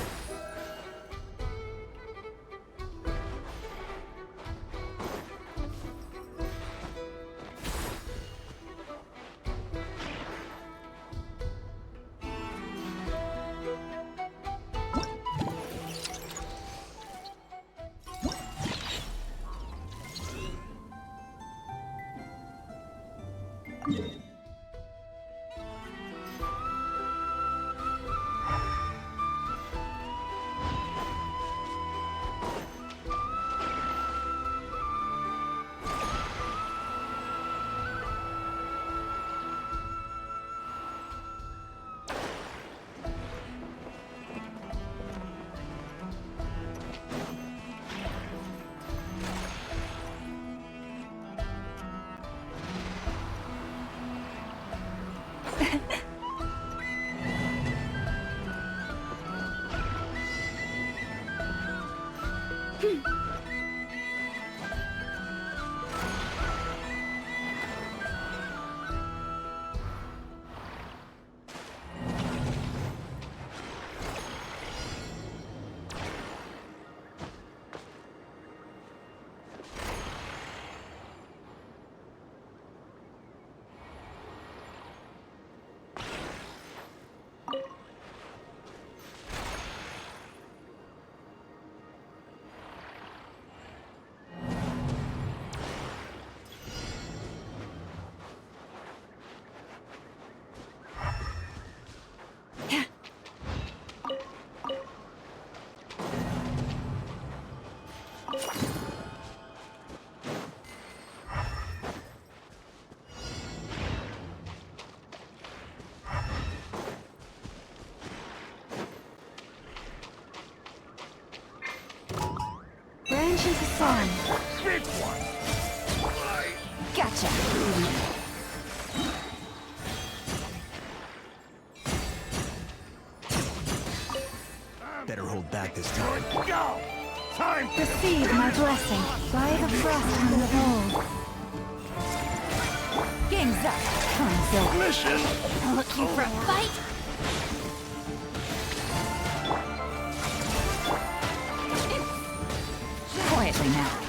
Branch into song. Big one! Gotcha. Better hold back this time. Go! Time for Receive my blessing by the frost from the bowl. Game's up. Time's over. mission! Looking for a fight? Quietly now.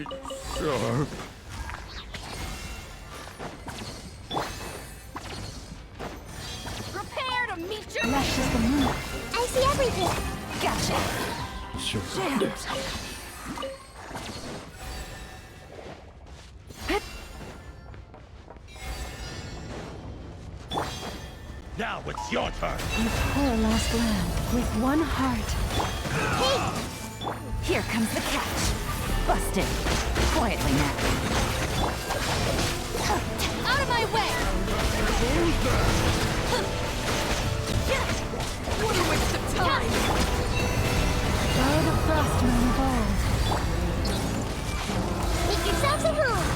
sharp. Prepare to meet your Lush as the moon. I see everything. Gotcha. Sure. Now it's your turn. You poor lost lamb with one heart. Here comes the catch. Busted. Quietly now. Out of my way! What a waste of time! Follow the frost moon of old. Make yourselves at home.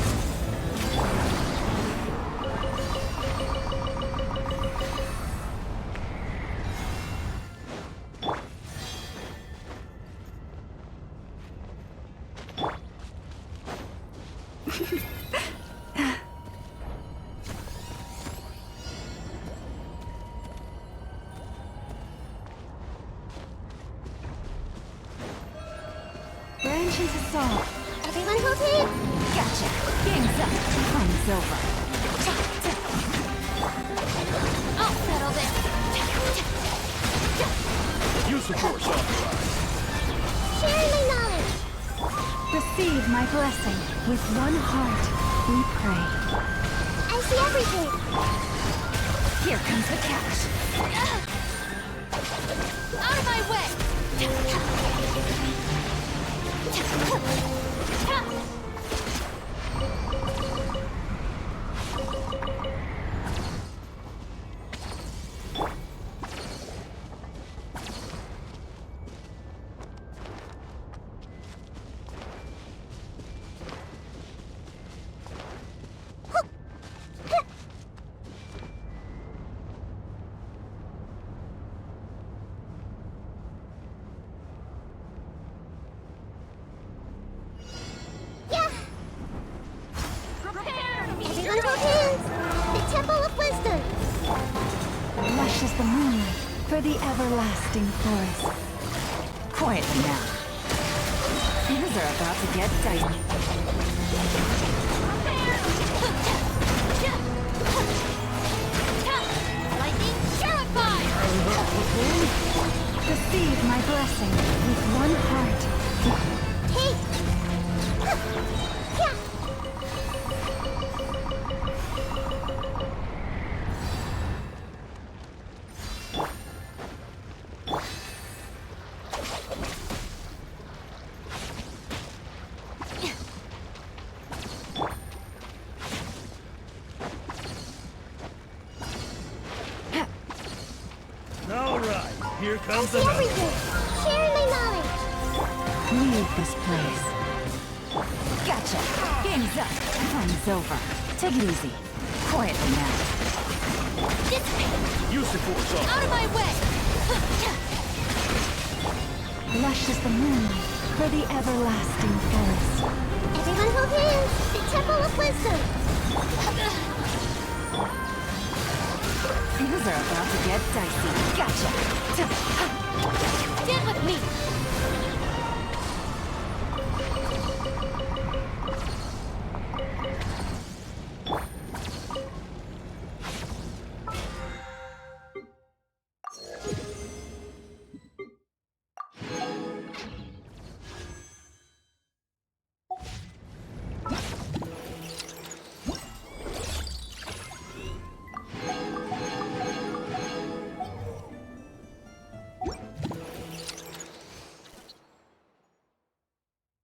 Branches assault. Everyone hold in. Gotcha. Game's up. Fun's over. I'll settle this. Use the force authorized. Sharing my knowledge. Receive my blessing. With one heart, we pray. I see everything. Here comes the catch. Out of my way! Everyone hold hands. The Temple of Wisdom. Lush as the moonlight for the everlasting forest. Quietly now. Things are about to get dicey. Lightning terrified. Receive my blessing with one heart. Hey. Yeah. All right, here I comes see another. everything. Sharing my knowledge. Leave this place. Gotcha. Game's up. Fun's over. Take it easy. Quietly now. Use the force authorized. Out of my way! Lush as the moonlight for the everlasting forest. Everyone hold hands. The Temple of Wisdom. Things are about to get dicey. Gotcha. Stand with me.